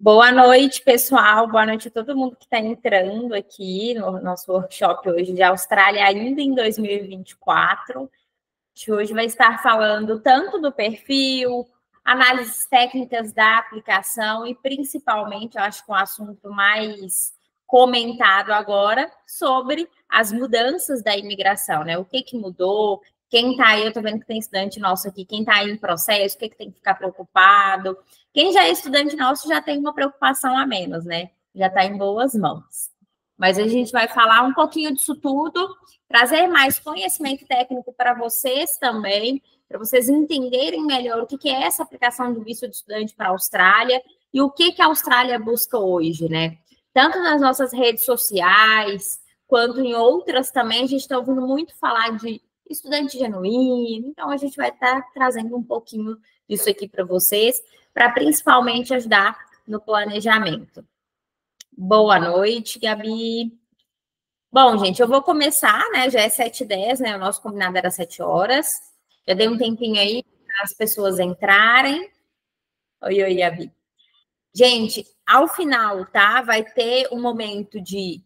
Boa noite, pessoal. Boa noite a todo mundo que está entrando aqui no nosso workshop hoje de Austrália, ainda em 2024. A gente hoje vai estar falando tanto do perfil, análises técnicas da aplicação e, principalmente, eu acho que um assunto mais comentado agora, sobre as mudanças da imigração, né? O que mudou? Quem está aí, eu estou vendo que tem estudante nosso aqui, quem está aí em processo, o que tem que ficar preocupado? Quem já é estudante nosso já tem uma preocupação a menos, né? Já está em boas mãos. Mas a gente vai falar um pouquinho disso tudo, trazer mais conhecimento técnico para vocês também, para vocês entenderem melhor o que é essa aplicação de visto de estudante para a Austrália e o que a Austrália busca hoje, né? Tanto nas nossas redes sociais, quanto em outras também, a gente está ouvindo muito falar de estudante genuíno, então a gente vai estar trazendo um pouquinho disso aqui para vocês, para principalmente ajudar no planejamento. Boa noite, Gabi. Bom, gente, eu vou começar, né? Já é 7h10, né? O nosso combinado era 7 horas. Já dei um tempinho aí para as pessoas entrarem. Oi, Gabi. Gente, ao final, tá? Vai ter um momento de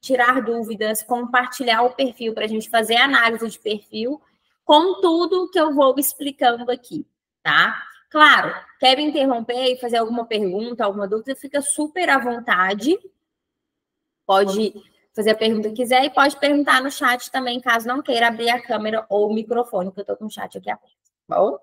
tirar dúvidas, compartilhar o perfil para a gente fazer análise de perfil com tudo que eu vou explicando aqui, tá? Claro, quer me interromper e fazer alguma pergunta, alguma dúvida, fica super à vontade. Pode fazer a pergunta que quiser e pode perguntar no chat também, caso não queira abrir a câmera ou o microfone, que eu estou com o chat aqui aberto, tá bom?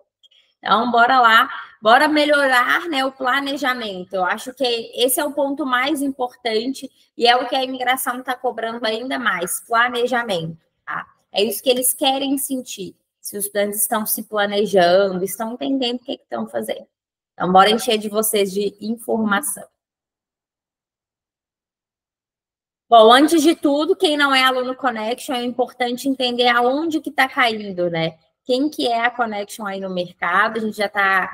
Então, bora lá, bora melhorar, né, o planejamento. Eu acho que esse é o ponto mais importante e é o que a imigração está cobrando ainda mais, planejamento, tá? É isso que eles querem sentir, se os estudantes estão se planejando, estão entendendo o que estão fazendo. Então, bora encher de vocês de informação. Bom, antes de tudo, quem não é aluno Connection, é importante entender aonde que está caindo, né? Quem que é a Connection aí no mercado? A gente já está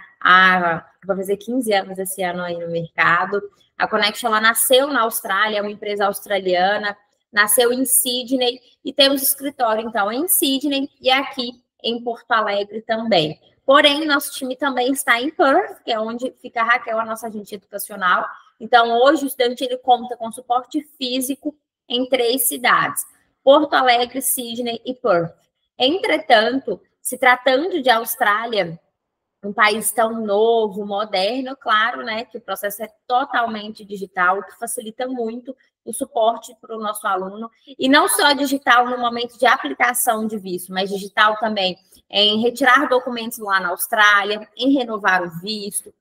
vai fazer 15 anos esse ano aí no mercado. A Connection, ela nasceu na Austrália, é uma empresa australiana, nasceu em Sydney e temos escritório, então, em Sydney e aqui em Porto Alegre também. Porém, nosso time também está em Perth, que é onde fica a Raquel, a nossa agente educacional. Então, hoje, o estudante ele conta com suporte físico em 3 cidades, Porto Alegre, Sydney e Perth. Entretanto, se tratando de Austrália, um país tão novo, moderno, claro, né, que o processo é totalmente digital, o que facilita muito o suporte para o nosso aluno, e não só digital no momento de aplicação de visto, mas digital também em retirar documentos lá na Austrália, em renovar o visto.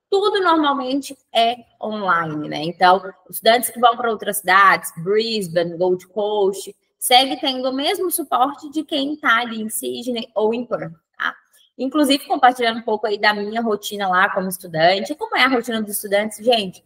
Tudo normalmente é online, né? Então, os estudantes que vão para outras cidades, Brisbane, Gold Coast, segue tendo o mesmo suporte de quem está ali em Sydney ou em Perth, tá? Inclusive, compartilhando um pouco aí da minha rotina lá como estudante. Como é a rotina dos estudantes? Gente,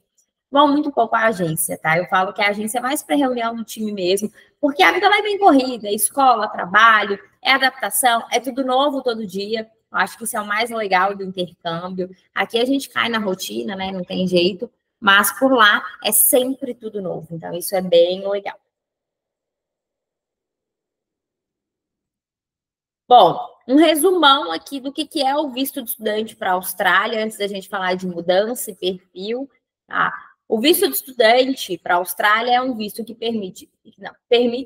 vão muito pouco à agência, tá? Eu falo que a agência é mais para reunião do time mesmo, porque a vida vai bem corrida, escola, trabalho, é adaptação, é tudo novo todo dia. Eu acho que isso é o mais legal do intercâmbio. Aqui a gente cai na rotina, né? Não tem jeito, mas por lá é sempre tudo novo. Então, isso é bem legal. Bom, um resumão aqui do que é o visto de estudante para a Austrália, antes da gente falar de mudança e perfil, tá? O visto de estudante para a Austrália é um visto que permite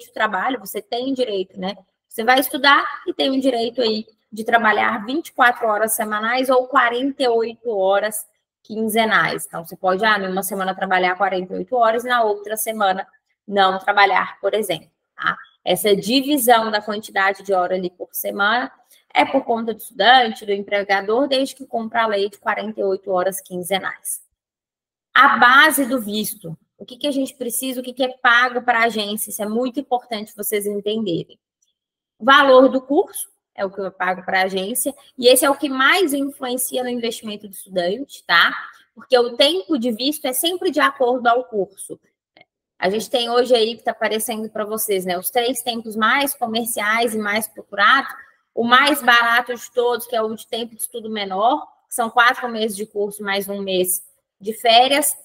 o trabalho, você tem direito, né? Você vai estudar e tem o direito aí de trabalhar 24 horas semanais ou 48 horas quinzenais. Então, você pode, numa semana trabalhar 48 horas e na outra semana não trabalhar, por exemplo, tá? Essa divisão da quantidade de horas ali por semana é por conta do estudante, do empregador, desde que cumpra a lei de 48 horas quinzenais. A base do visto, o que a gente precisa, o que é pago para a agência, isso é muito importante vocês entenderem. O valor do curso é o que eu pago para a agência, e esse é o que mais influencia no investimento do estudante, tá? Porque o tempo de visto é sempre de acordo ao curso. A gente tem hoje aí, que está aparecendo para vocês, né? Os 3 tempos mais comerciais e mais procurados. O mais barato de todos, que é o de tempo de estudo menor, que são 4 meses de curso mais 1 mês de férias.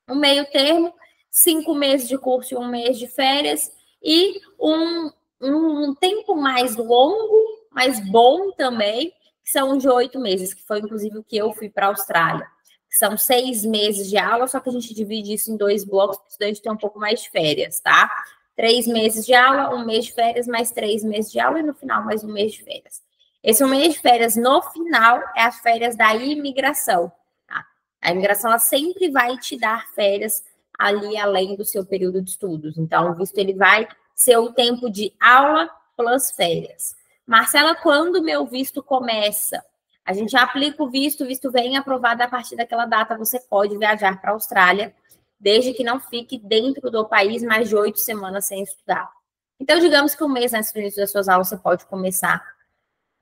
Um meio termo, 5 meses de curso e 1 mês de férias. E um tempo mais longo, mais bom também, que são de 8 meses, que foi inclusive o que eu fui para a Austrália. que são 6 meses de aula, só que a gente divide isso em 2 blocos para o estudante ter um pouco mais de férias, tá? 3 meses de aula, 1 mês de férias, mais 3 meses de aula e no final mais 1 mês de férias. Esse 1 mês de férias, no final, é as férias da imigração, tá? A imigração, ela sempre vai te dar férias ali além do seu período de estudos. Então, o visto, ele vai ser o tempo de aula plus férias. Marcela, quando o meu visto começa? A gente aplica o visto vem aprovado a partir daquela data, você pode viajar para a Austrália, desde que não fique dentro do país mais de 8 semanas sem estudar. Então, digamos que um mês antes do início das suas aulas, você pode começar,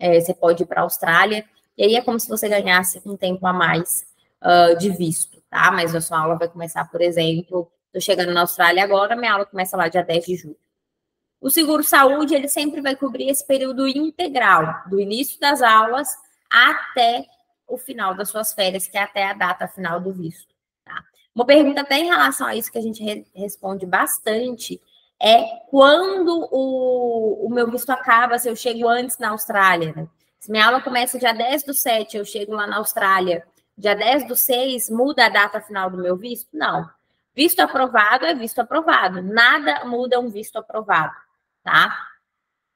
você pode ir para a Austrália, e aí é como se você ganhasse um tempo a mais de visto, tá? Mas a sua aula vai começar, por exemplo, estou chegando na Austrália agora, minha aula começa lá dia 10 de julho. O seguro-saúde, ele sempre vai cobrir esse período integral, do início das aulas até o final das suas férias, que é até a data final do visto. Tá? Uma pergunta até em relação a isso que a gente responde bastante é quando o meu visto acaba, se eu chego antes na Austrália. Né? Se minha aula começa dia 10/7, eu chego lá na Austrália dia 10/6, muda a data final do meu visto? Não. Visto aprovado é visto aprovado. Nada muda um visto aprovado. Tá?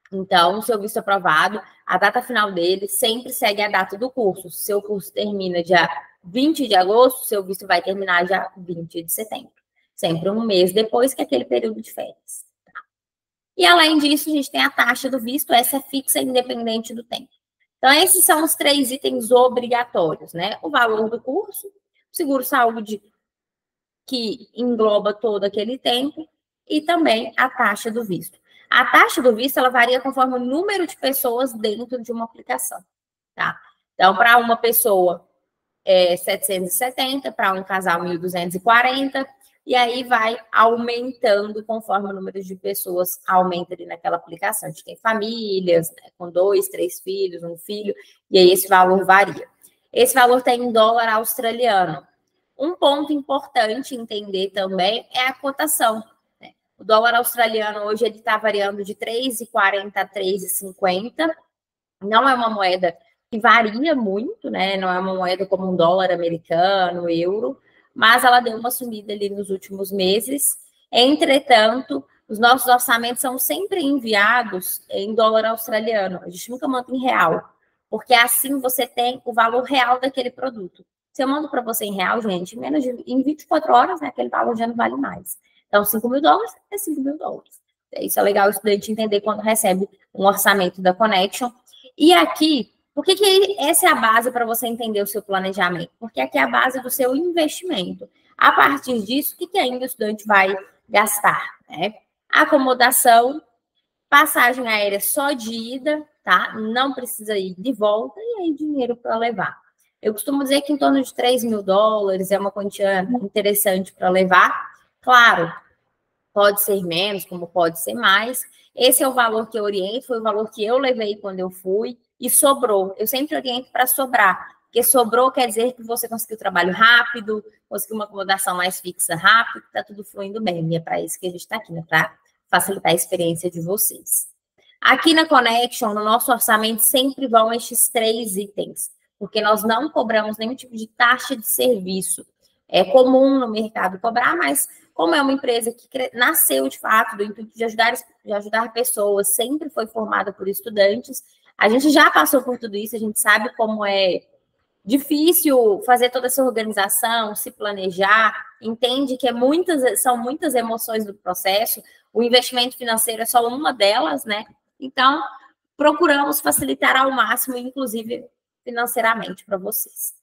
Então, o seu visto aprovado, a data final dele sempre segue a data do curso. Se seu curso termina dia 20 de agosto, seu visto vai terminar dia 20 de setembro. Sempre um mês depois que aquele período de férias. Tá? E, além disso, a gente tem a taxa do visto, essa é fixa independente do tempo. Então, esses são os 3 itens obrigatórios, né? O valor do curso, o seguro-saúde, que engloba todo aquele tempo, e também a taxa do visto. A taxa do visto, ela varia conforme o número de pessoas dentro de uma aplicação, tá? Então, para uma pessoa, é 770, para um casal, 1.240, e aí vai aumentando conforme o número de pessoas aumenta ali naquela aplicação. A gente tem famílias, né, com 2, 3 filhos, um filho, e aí esse valor varia. Esse valor tem em dólar australiano. Um ponto importante entender também é a cotação. O dólar australiano hoje ele está variando de 3,40 a 3,50. Não é uma moeda que varia muito, né? Não é uma moeda como um dólar americano, euro, mas ela deu uma sumida ali nos últimos meses. Entretanto, os nossos orçamentos são sempre enviados em dólar australiano. A gente nunca manda em real, porque assim você tem o valor real daquele produto. Se eu mando para você em real, gente, em 24 horas, né, aquele valor já não vale mais. Então, 5 mil dólares é 5 mil dólares. Isso é legal o estudante entender quando recebe um orçamento da Connection. E aqui, por que essa é a base para você entender o seu planejamento? Porque aqui é a base do seu investimento. A partir disso, o que ainda o estudante vai gastar? Né? Acomodação, passagem aérea só de ida, tá? Não precisa ir de volta, e aí dinheiro para levar. Eu costumo dizer que em torno de 3 mil dólares é uma quantia interessante para levar. Claro, pode ser menos, como pode ser mais. Esse é o valor que eu oriento, foi o valor que eu levei quando eu fui, e sobrou. Eu sempre oriento para sobrar, porque sobrou quer dizer que você conseguiu trabalho rápido, conseguiu uma acomodação mais fixa rápido, está tudo fluindo bem. E é para isso que a gente está aqui, né? Para facilitar a experiência de vocês. Aqui na Connection, no nosso orçamento, sempre vão estes 3 itens, porque nós não cobramos nenhum tipo de taxa de serviço. É comum no mercado cobrar, mas como é uma empresa que nasceu, de fato, do intuito de ajudar pessoas, sempre foi formada por estudantes, a gente já passou por tudo isso, a gente sabe como é difícil fazer toda essa organização, se planejar, entende que são muitas emoções do processo, o investimento financeiro é só uma delas, né? Então, procuramos facilitar ao máximo, inclusive financeiramente, para vocês.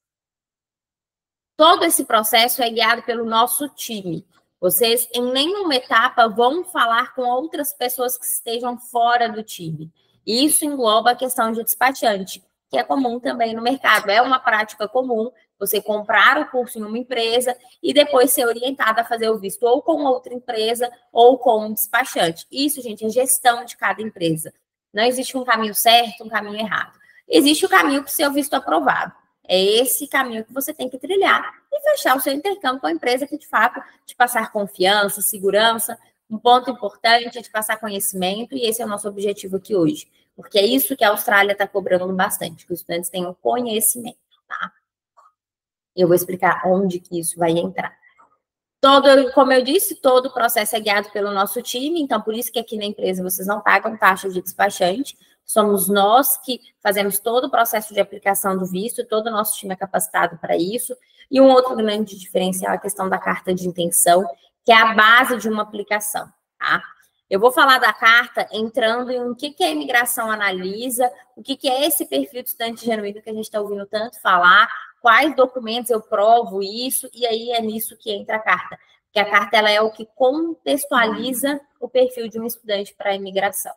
Todo esse processo é guiado pelo nosso time. Vocês, em nenhuma etapa, vão falar com outras pessoas que estejam fora do time. Isso engloba a questão de despachante, que é comum também no mercado. É uma prática comum você comprar o curso em uma empresa e depois ser orientada a fazer o visto ou com outra empresa ou com um despachante. Isso, gente, é gestão de cada empresa. Não existe um caminho certo, um caminho errado. Existe o caminho para o seu visto aprovado. É esse caminho que você tem que trilhar e fechar o seu intercâmbio com a empresa que, de fato, te passar confiança, segurança. Um ponto importante é te passar conhecimento, e esse é o nosso objetivo aqui hoje. Porque é isso que a Austrália está cobrando bastante, que os estudantes tenham conhecimento, tá? Eu vou explicar onde que isso vai entrar. Como eu disse, todo o processo é guiado pelo nosso time, então por isso que aqui na empresa vocês não pagam taxa de despachante, somos nós que fazemos todo o processo de aplicação do visto, todo o nosso time é capacitado para isso. E um outro grande diferencial é a questão da carta de intenção, que é a base de uma aplicação, tá? Eu vou falar da carta entrando em o que a imigração analisa, o que é esse perfil de estudante genuíno que a gente está ouvindo tanto falar, quais documentos eu provo isso, e aí é nisso que entra a carta. Porque a carta ela é o que contextualiza o perfil de um estudante para a imigração.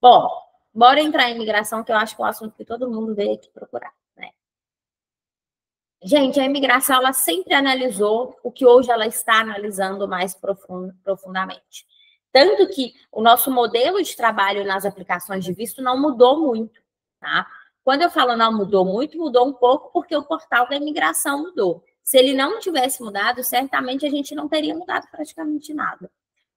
Bom, bora entrar em imigração, que eu acho que é um assunto que todo mundo veio aqui procurar, né? Gente, a imigração, ela sempre analisou o que hoje ela está analisando mais profundamente. Tanto que o nosso modelo de trabalho nas aplicações de visto não mudou muito, tá? Quando eu falo não mudou muito, mudou um pouco porque o portal da imigração mudou. Se ele não tivesse mudado, certamente a gente não teria mudado praticamente nada.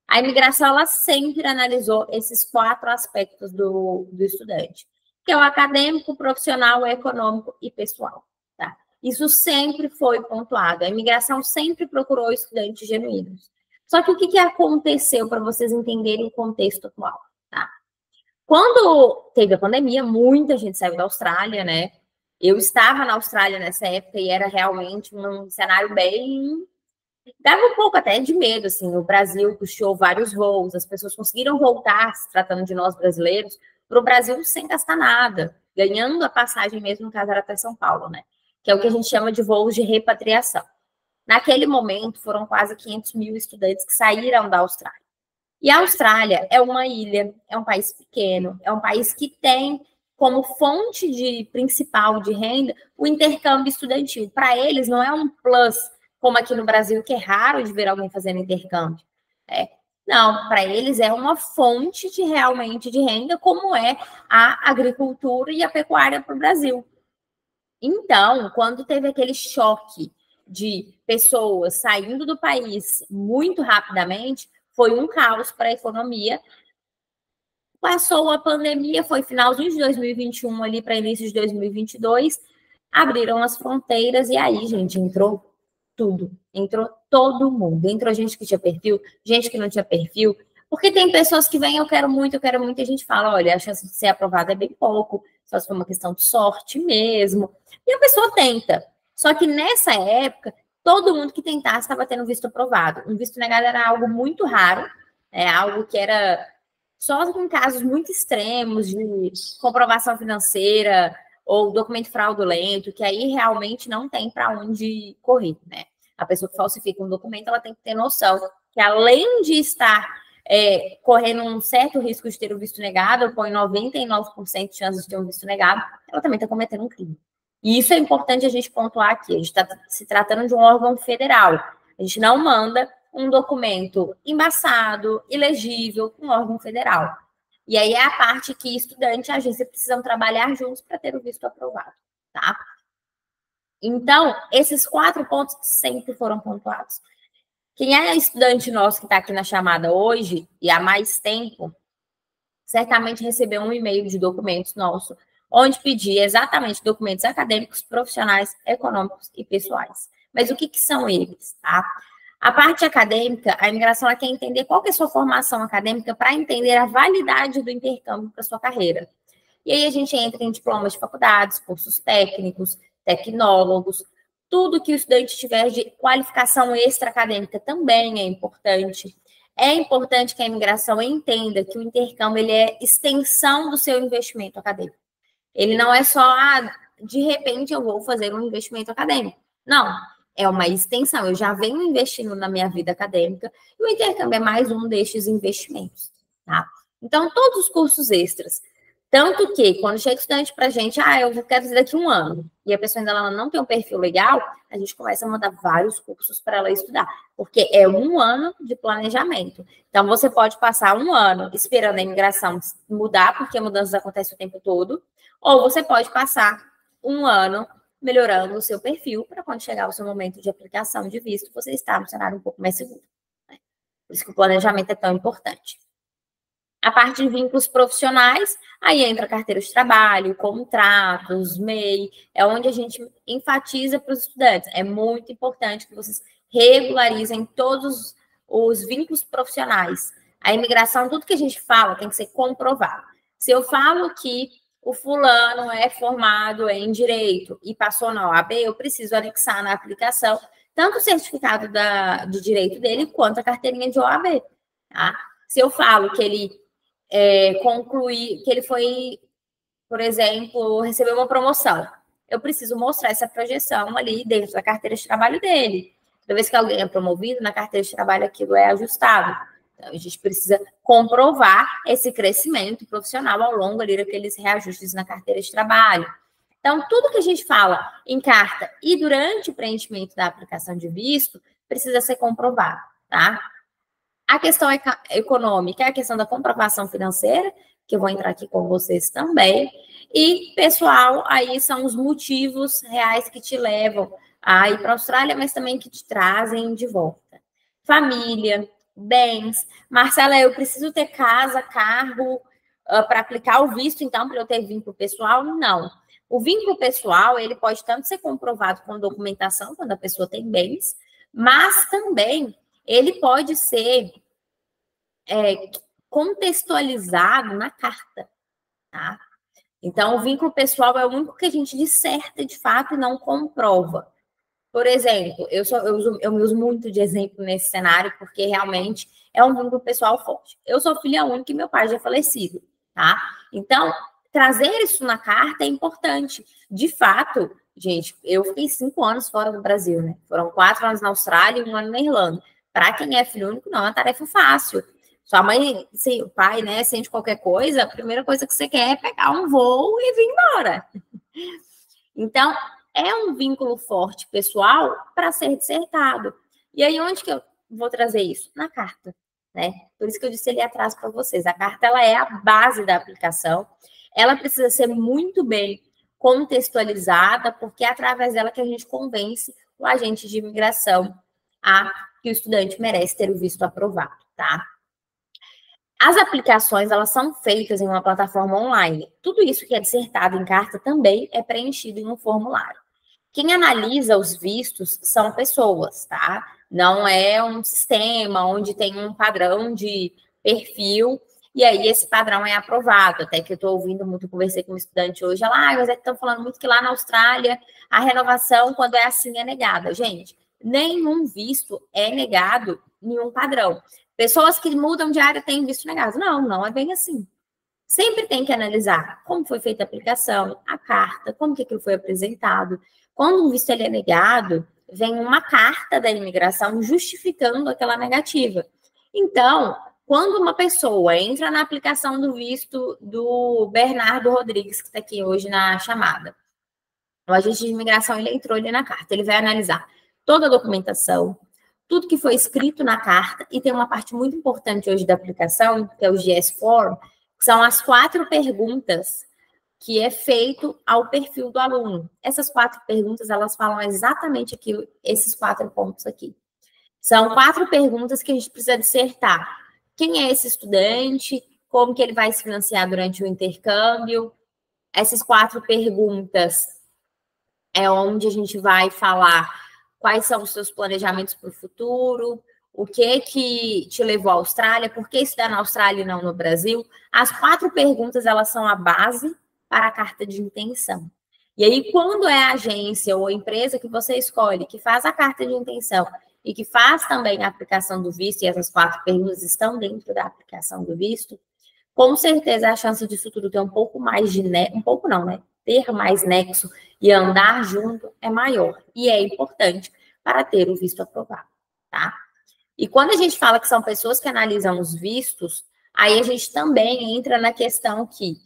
A imigração, ela sempre analisou esses 4 aspectos do estudante, que é o acadêmico, profissional, econômico e pessoal, tá? Isso sempre foi pontuado. A imigração sempre procurou estudantes genuínos. Só que o que aconteceu para vocês entenderem o contexto atual, tá? Quando teve a pandemia, muita gente saiu da Austrália, né? Eu estava na Austrália nessa época e era realmente um cenário bem... Dava um pouco até de medo, assim. O Brasil puxou vários voos, as pessoas conseguiram voltar, se tratando de nós brasileiros, para o Brasil sem gastar nada, ganhando a passagem mesmo, no caso era até São Paulo, né? Que é o que a gente chama de voos de repatriação. Naquele momento, foram quase 500 mil estudantes que saíram da Austrália. E a Austrália é uma ilha, é um país pequeno, é um país que tem como fonte principal de renda o intercâmbio estudantil. Para eles, não é um plus, como aqui no Brasil, que é raro de ver alguém fazendo intercâmbio. Não, para eles é uma fonte realmente de renda, como é a agricultura e a pecuária para o Brasil. Então, quando teve aquele choque de pessoas saindo do país muito rapidamente, foi um caos para a economia. Passou a pandemia, foi finalzinho de 2021 ali para início de 2022, abriram as fronteiras e aí, gente, entrou tudo. Entrou todo mundo. Entrou gente que tinha perfil, gente que não tinha perfil. Porque tem pessoas que vêm, eu quero muito, e a gente fala, olha, a chance de ser aprovada é bem pouco, só se for uma questão de sorte mesmo. E a pessoa tenta. Só que nessa época, todo mundo que tentasse estava tendo visto aprovado. Um visto negado era algo muito raro, algo que era só em casos muito extremos de comprovação financeira ou documento fraudulento, que aí realmente não tem para onde correr, né? A pessoa que falsifica um documento, ela tem que ter noção que além de estar correndo um certo risco de ter o visto negado, ou põe 99% de chances de ter um visto negado, ela também está cometendo um crime. E isso é importante a gente pontuar aqui. A gente está se tratando de um órgão federal. A gente não manda um documento embaçado, ilegível, com um órgão federal. E aí é a parte que estudante e agência precisam trabalhar juntos para ter o visto aprovado, tá? Então, esses 4 pontos sempre foram pontuados. Quem é estudante nosso que está aqui na chamada hoje e há mais tempo, certamente recebeu um e-mail de documentos nosso, onde pedia exatamente documentos acadêmicos, profissionais, econômicos e pessoais. Mas o que são eles, tá? A parte acadêmica, a imigração ela quer entender qual que é a sua formação acadêmica para entender a validade do intercâmbio para sua carreira. E aí a gente entra em diplomas de faculdades, cursos técnicos, tecnólogos, tudo que o estudante tiver de qualificação extra-acadêmica também é importante. É importante que a imigração entenda que o intercâmbio ele é extensão do seu investimento acadêmico. Ele não é só, de repente eu vou fazer um investimento acadêmico. Não, é uma extensão. Eu já venho investindo na minha vida acadêmica e o intercâmbio é mais um destes investimentos, tá? Então, todos os cursos extras. Tanto que, quando chega estudante para a gente, eu quero fazer daqui 1 ano, e a pessoa ainda não tem um perfil legal, a gente começa a mandar vários cursos para ela estudar, porque é 1 ano de planejamento. Então, você pode passar 1 ano esperando a imigração mudar, porque mudanças acontecem o tempo todo, ou você pode passar 1 ano melhorando o seu perfil para quando chegar o seu momento de aplicação de visto, você estar no cenário um pouco mais seguro, né? Por isso que o planejamento é tão importante. A parte de vínculos profissionais, aí entra carteira de trabalho, contratos, MEI, é onde a gente enfatiza para os estudantes. É muito importante que vocês regularizem todos os vínculos profissionais. A imigração, tudo que a gente fala tem que ser comprovado. Se eu falo que o fulano é formado em direito e passou na OAB, eu preciso anexar na aplicação tanto o certificado de direito dele quanto a carteirinha de OAB. Tá? Se eu falo que ele concluir, que ele foi, por exemplo, recebeu uma promoção, eu preciso mostrar essa projeção ali dentro da carteira de trabalho dele. Toda vez que alguém é promovido, na carteira de trabalho aquilo é ajustado. Então, a gente precisa comprovar esse crescimento profissional ao longo ali daqueles reajustes na carteira de trabalho. Então, tudo que a gente fala em carta e durante o preenchimento da aplicação de visto precisa ser comprovado, tá? A questão econômica é a questão da comprovação financeira, que eu vou entrar aqui com vocês também. E, pessoal, aí são os motivos reais que te levam a ir para a Austrália, mas também que te trazem de volta. Família, bens. Marcela, eu preciso ter casa, carro, para aplicar o visto, então, para eu ter vínculo pessoal? Não. O vínculo pessoal, ele pode tanto ser comprovado com documentação, quando a pessoa tem bens, mas também ele pode ser contextualizado na carta, tá? Então, o vínculo pessoal é o único que a gente disserta de fato e não comprova. Por exemplo, eu me uso muito de exemplo nesse cenário, porque realmente é um vínculo pessoal forte. Eu sou filha única e meu pai já é falecido, tá? Então, trazer isso na carta é importante. De fato, gente, eu fiquei 5 anos fora do Brasil, né? Foram 4 anos na Austrália e 1 ano na Irlanda. Para quem é filho único, não é uma tarefa fácil. Sua mãe, o pai, né, sente qualquer coisa, a primeira coisa que você quer é pegar um voo e vir embora. Então, é um vínculo forte pessoal para ser dissertado. E aí, onde que eu vou trazer isso? Na carta, né? Por isso que eu disse ali atrás para vocês. A carta, ela é a base da aplicação. Ela precisa ser muito bem contextualizada, porque é através dela que a gente convence o agente de imigração a que o estudante merece ter o visto aprovado, tá? As aplicações, elas são feitas em uma plataforma online. Tudo isso que é dissertado em carta também é preenchido em um formulário. Quem analisa os vistos são pessoas, tá? Não é um sistema onde tem um padrão de perfil e aí esse padrão é aprovado. Até que eu estou ouvindo muito, conversei com um estudante hoje, ela, mas é que estão falando muito que lá na Austrália a renovação, quando é assim, é negada. Gente, nenhum visto é negado, nenhum padrão. Pessoas que mudam de área têm visto negado. Não, não é bem assim. Sempre tem que analisar como foi feita a aplicação, a carta, como que aquilo foi apresentado. Quando um visto ele é negado, vem uma carta da imigração justificando aquela negativa. Então, quando uma pessoa entra na aplicação do visto do Bernardo Rodrigues, que está aqui hoje na chamada, o agente de imigração ele entrou ali na carta, ele vai analisar toda a documentação, tudo que foi escrito na carta, e tem uma parte muito importante hoje da aplicação, que é o GS Form, que são as 4 perguntas que é feito ao perfil do aluno. Essas 4 perguntas, elas falam exatamente aqui, esses 4 pontos aqui. São 4 perguntas que a gente precisa dissertar. Quem é esse estudante? Como que ele vai se financiar durante o intercâmbio? Essas 4 perguntas é onde a gente vai falar quais são os seus planejamentos para o futuro, o que te levou à Austrália, por que estudar na Austrália e não no Brasil. As 4 perguntas, elas são a base para a carta de intenção. E aí, quando é a agência ou a empresa que você escolhe, que faz a carta de intenção e que faz também a aplicação do visto, e essas 4 perguntas estão dentro da aplicação do visto, com certeza a chance disso tudo ter um pouco mais de... um pouco não, né? Ter mais nexo e andar junto é maior. E é importante para ter o visto aprovado, tá? E quando a gente fala que são pessoas que analisam os vistos, aí a gente também entra na questão que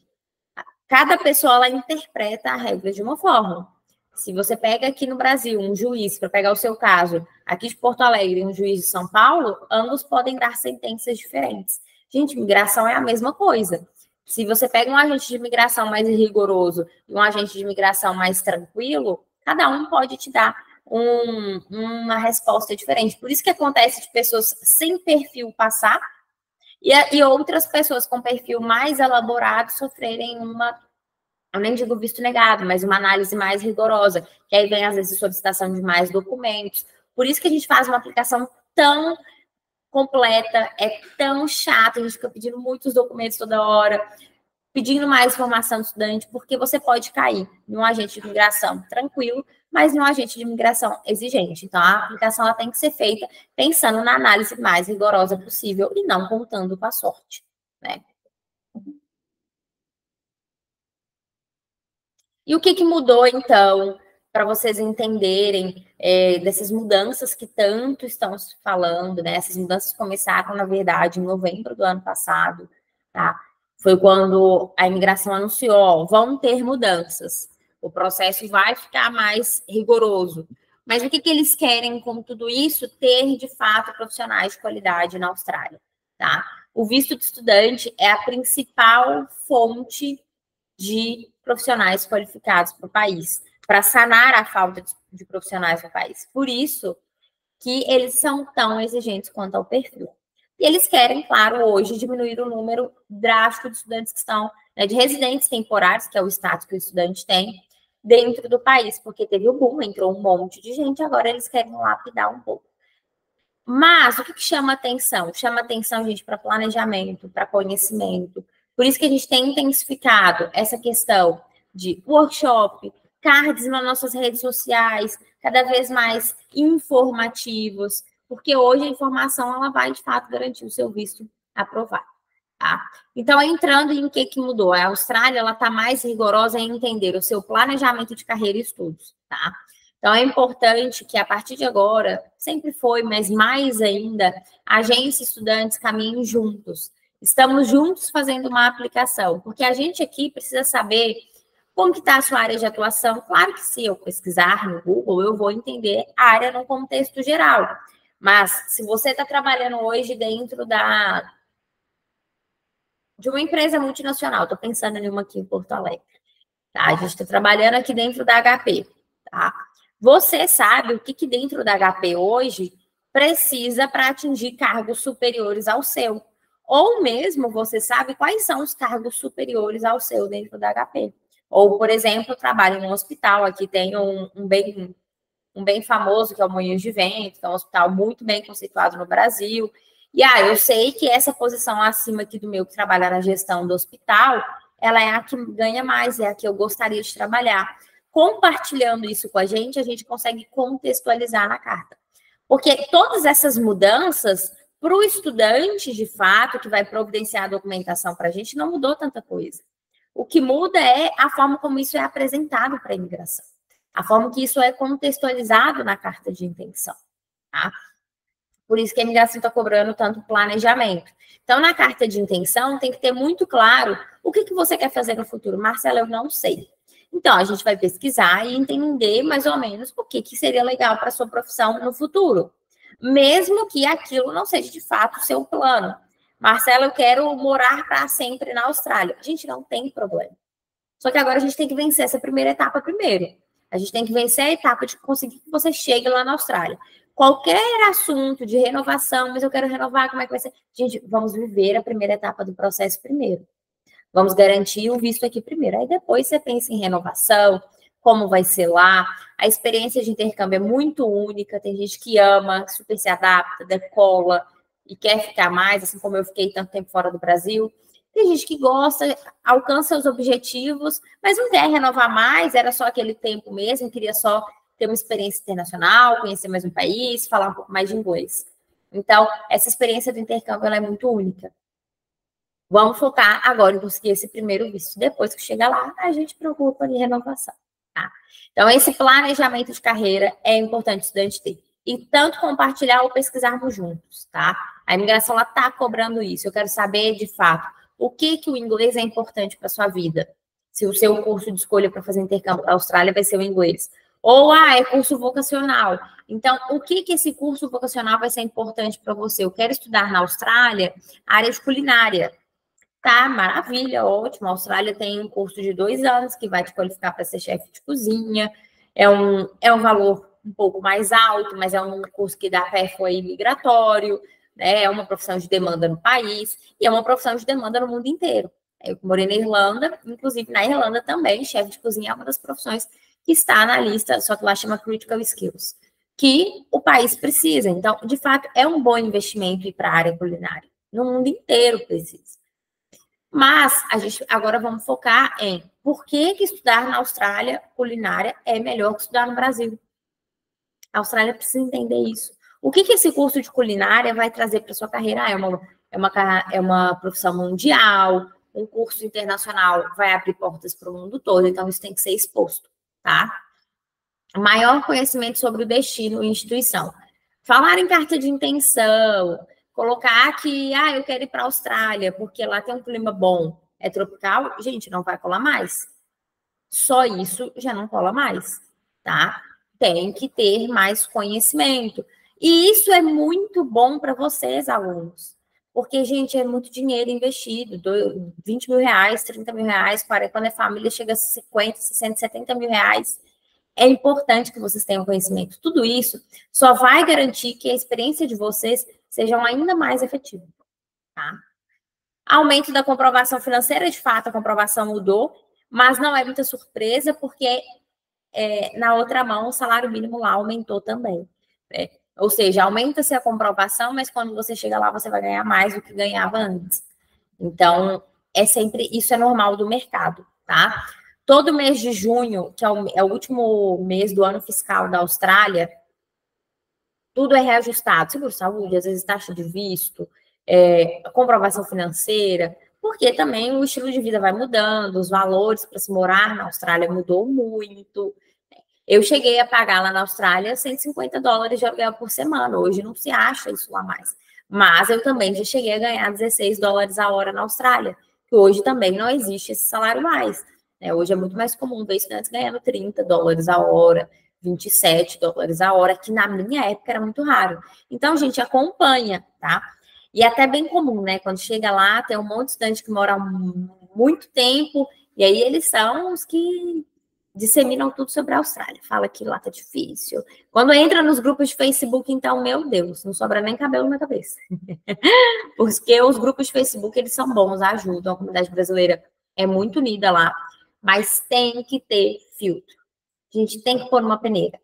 cada pessoa, ela interpreta a regra de uma forma. Se você pega aqui no Brasil um juiz, para pegar o seu caso, aqui de Porto Alegre, um juiz de São Paulo, ambos podem dar sentenças diferentes. Gente, migração é a mesma coisa. Se você pega um agente de imigração mais rigoroso e um agente de imigração mais tranquilo, cada um pode te dar uma resposta diferente. Por isso que acontece de pessoas sem perfil passar E outras pessoas com perfil mais elaborado sofrerem eu nem digo visto negado, mas uma análise mais rigorosa, que aí vem, às vezes, solicitação de mais documentos. Por isso que a gente faz uma aplicação tão completa, é tão chato, a gente fica pedindo muitos documentos toda hora, pedindo mais informação do estudante, porque você pode cair em um agente de imigração tranquilo, mas em um agente de imigração exigente. Então, a aplicação ela tem que ser feita pensando na análise mais rigorosa possível e não contando com a sorte, né? E o que mudou, então, para vocês entenderem dessas mudanças que tanto estão se falando, né? Essas mudanças começaram, na verdade, em novembro do ano passado, tá? Foi quando a imigração anunciou, ó, vão ter mudanças, o processo vai ficar mais rigoroso. Mas o que eles querem com tudo isso? Ter, de fato, profissionais de qualidade na Austrália, tá? O visto de estudante é a principal fonte de profissionais qualificados para o país, para sanar a falta de profissionais no país. Por isso que eles são tão exigentes quanto ao perfil. E eles querem, claro, hoje diminuir o número drástico de estudantes que estão, né, de residentes temporários, que é o status que o estudante tem, dentro do país, porque teve o boom, entrou um monte de gente, agora eles querem lapidar um pouco. Mas o que chama atenção? Chama atenção, gente, para planejamento, para conhecimento. Por isso que a gente tem intensificado essa questão de workshop, cards nas nossas redes sociais, cada vez mais informativos, porque hoje a informação ela vai, de fato, garantir o seu visto aprovado. Tá? Então, entrando em que mudou? A Austrália está mais rigorosa em entender o seu planejamento de carreira e estudos. Tá? Então, é importante que, a partir de agora, sempre foi, mas mais ainda, agência e estudantes caminhem juntos. Estamos juntos fazendo uma aplicação, porque a gente aqui precisa saber como que está a sua área de atuação. Claro que se eu pesquisar no Google, eu vou entender a área no contexto geral. Mas, se você está trabalhando hoje dentro de uma empresa multinacional, estou pensando em uma aqui em Porto Alegre, tá? A gente está trabalhando aqui dentro da HP, tá? Você sabe o que dentro da HP hoje precisa para atingir cargos superiores ao seu. Ou mesmo você sabe quais são os cargos superiores ao seu dentro da HP. Ou, por exemplo, eu trabalho em um hospital, aqui tem um bem famoso, que é o Moinhos de Vento, que é um hospital muito bem conceituado no Brasil. E eu sei que essa posição acima aqui do meu, que trabalha na gestão do hospital, ela é a que ganha mais, é a que eu gostaria de trabalhar. Compartilhando isso com a gente consegue contextualizar na carta. Porque todas essas mudanças, para o estudante, de fato, que vai providenciar a documentação para a gente, não mudou tanta coisa. O que muda é a forma como isso é apresentado para a imigração. A forma que isso é contextualizado na carta de intenção. Tá? Por isso que a imigração está cobrando tanto planejamento. Então, na carta de intenção, tem que ter muito claro o que você quer fazer no futuro. Marcela, eu não sei. Então, a gente vai pesquisar e entender mais ou menos o que seria legal para a sua profissão no futuro. Mesmo que aquilo não seja, de fato, o seu plano. Marcela, eu quero morar para sempre na Austrália. A gente não tem problema. Só que agora a gente tem que vencer essa primeira etapa primeiro. A gente tem que vencer a etapa de conseguir que você chegue lá na Austrália. Qualquer assunto de renovação, mas eu quero renovar, como é que vai ser? Gente, vamos viver a primeira etapa do processo primeiro. Vamos garantir o visto aqui primeiro. Aí depois você pensa em renovação, como vai ser lá. A experiência de intercâmbio é muito única. Tem gente que ama, super se adapta, decola e quer ficar mais, assim como eu fiquei tanto tempo fora do Brasil. Tem gente que gosta, alcança os objetivos, mas não quer renovar mais, era só aquele tempo mesmo, queria só ter uma experiência internacional, conhecer mais um país, falar um pouco mais de inglês. Então, essa experiência do intercâmbio ela é muito única. Vamos focar agora em conseguir esse primeiro visto. Depois que chega lá, a gente preocupa em renovação. Tá? Então, esse planejamento de carreira é importante o estudante ter. E tanto compartilhar ou pesquisarmos juntos, tá? A imigração está cobrando isso. Eu quero saber, de fato, o que o inglês é importante para a sua vida. Se o seu curso de escolha para fazer intercâmbio para a Austrália vai ser o inglês. Ou, é curso vocacional. Então, o que esse curso vocacional vai ser importante para você? Eu quero estudar na Austrália área de culinária. Tá, maravilha, ótimo. A Austrália tem um curso de 2 anos que vai te qualificar para ser chefe de cozinha. É um valor um pouco mais alto, mas é um curso que dá PFOI migratório. né? É uma profissão de demanda no país e é uma profissão de demanda no mundo inteiro. Eu morei na Irlanda, inclusive na Irlanda também, chefe de cozinha é uma das profissões que está na lista, só que lá chama Critical Skills, que o país precisa. Então, de fato, é um bom investimento ir para a área culinária. No mundo inteiro precisa. Mas a gente agora vamos focar em por que estudar na Austrália culinária é melhor que estudar no Brasil. A Austrália precisa entender isso. O que esse curso de culinária vai trazer para sua carreira? É uma profissão mundial, um curso internacional vai abrir portas para o mundo todo, então isso tem que ser exposto, tá? Maior conhecimento sobre o destino e instituição. Falar em carta de intenção, colocar que, eu quero ir para a Austrália, porque lá tem um clima bom, é tropical, gente, não vai colar mais. Só isso já não cola mais, tá? Tem que ter mais conhecimento. E isso é muito bom para vocês, alunos. Porque, gente, é muito dinheiro investido. 20 mil reais, 30 mil reais, quando é família, chega a 50, 60, 70 mil reais. É importante que vocês tenham conhecimento. Tudo isso só vai garantir que a experiência de vocês seja ainda mais efetiva, tá? Aumento da comprovação financeira, de fato, a comprovação mudou, mas não é muita surpresa, porque na outra mão o salário mínimo lá aumentou também. Né? Ou seja, aumenta-se a comprovação, mas quando você chega lá, você vai ganhar mais do que ganhava antes. Então, isso é normal do mercado, tá? Todo mês de junho, que é o último mês do ano fiscal da Austrália, tudo é reajustado. Seguro-saúde, às vezes taxa de visto, comprovação financeira, porque também o estilo de vida vai mudando, os valores para se morar na Austrália mudou muito. Eu cheguei a pagar lá na Austrália $150 de aluguel por semana. Hoje não se acha isso lá mais. Mas eu também já cheguei a ganhar $16 a hora na Austrália, que hoje também não existe esse salário mais. Hoje é muito mais comum ver estudantes ganhando $30 a hora, $27 a hora, que na minha época era muito raro. Então, gente, acompanha, tá? E é até bem comum, né? Quando chega lá, tem um monte de estudante que mora há muito tempo, e aí eles são os que disseminam tudo sobre a Austrália. Fala que lá tá difícil. Quando entra nos grupos de Facebook, então, meu Deus, não sobra nem cabelo na cabeça. Porque os grupos de Facebook, eles são bons, ajudam. A comunidade brasileira é muito unida lá. Mas tem que ter filtro. A gente tem que pôr uma peneira.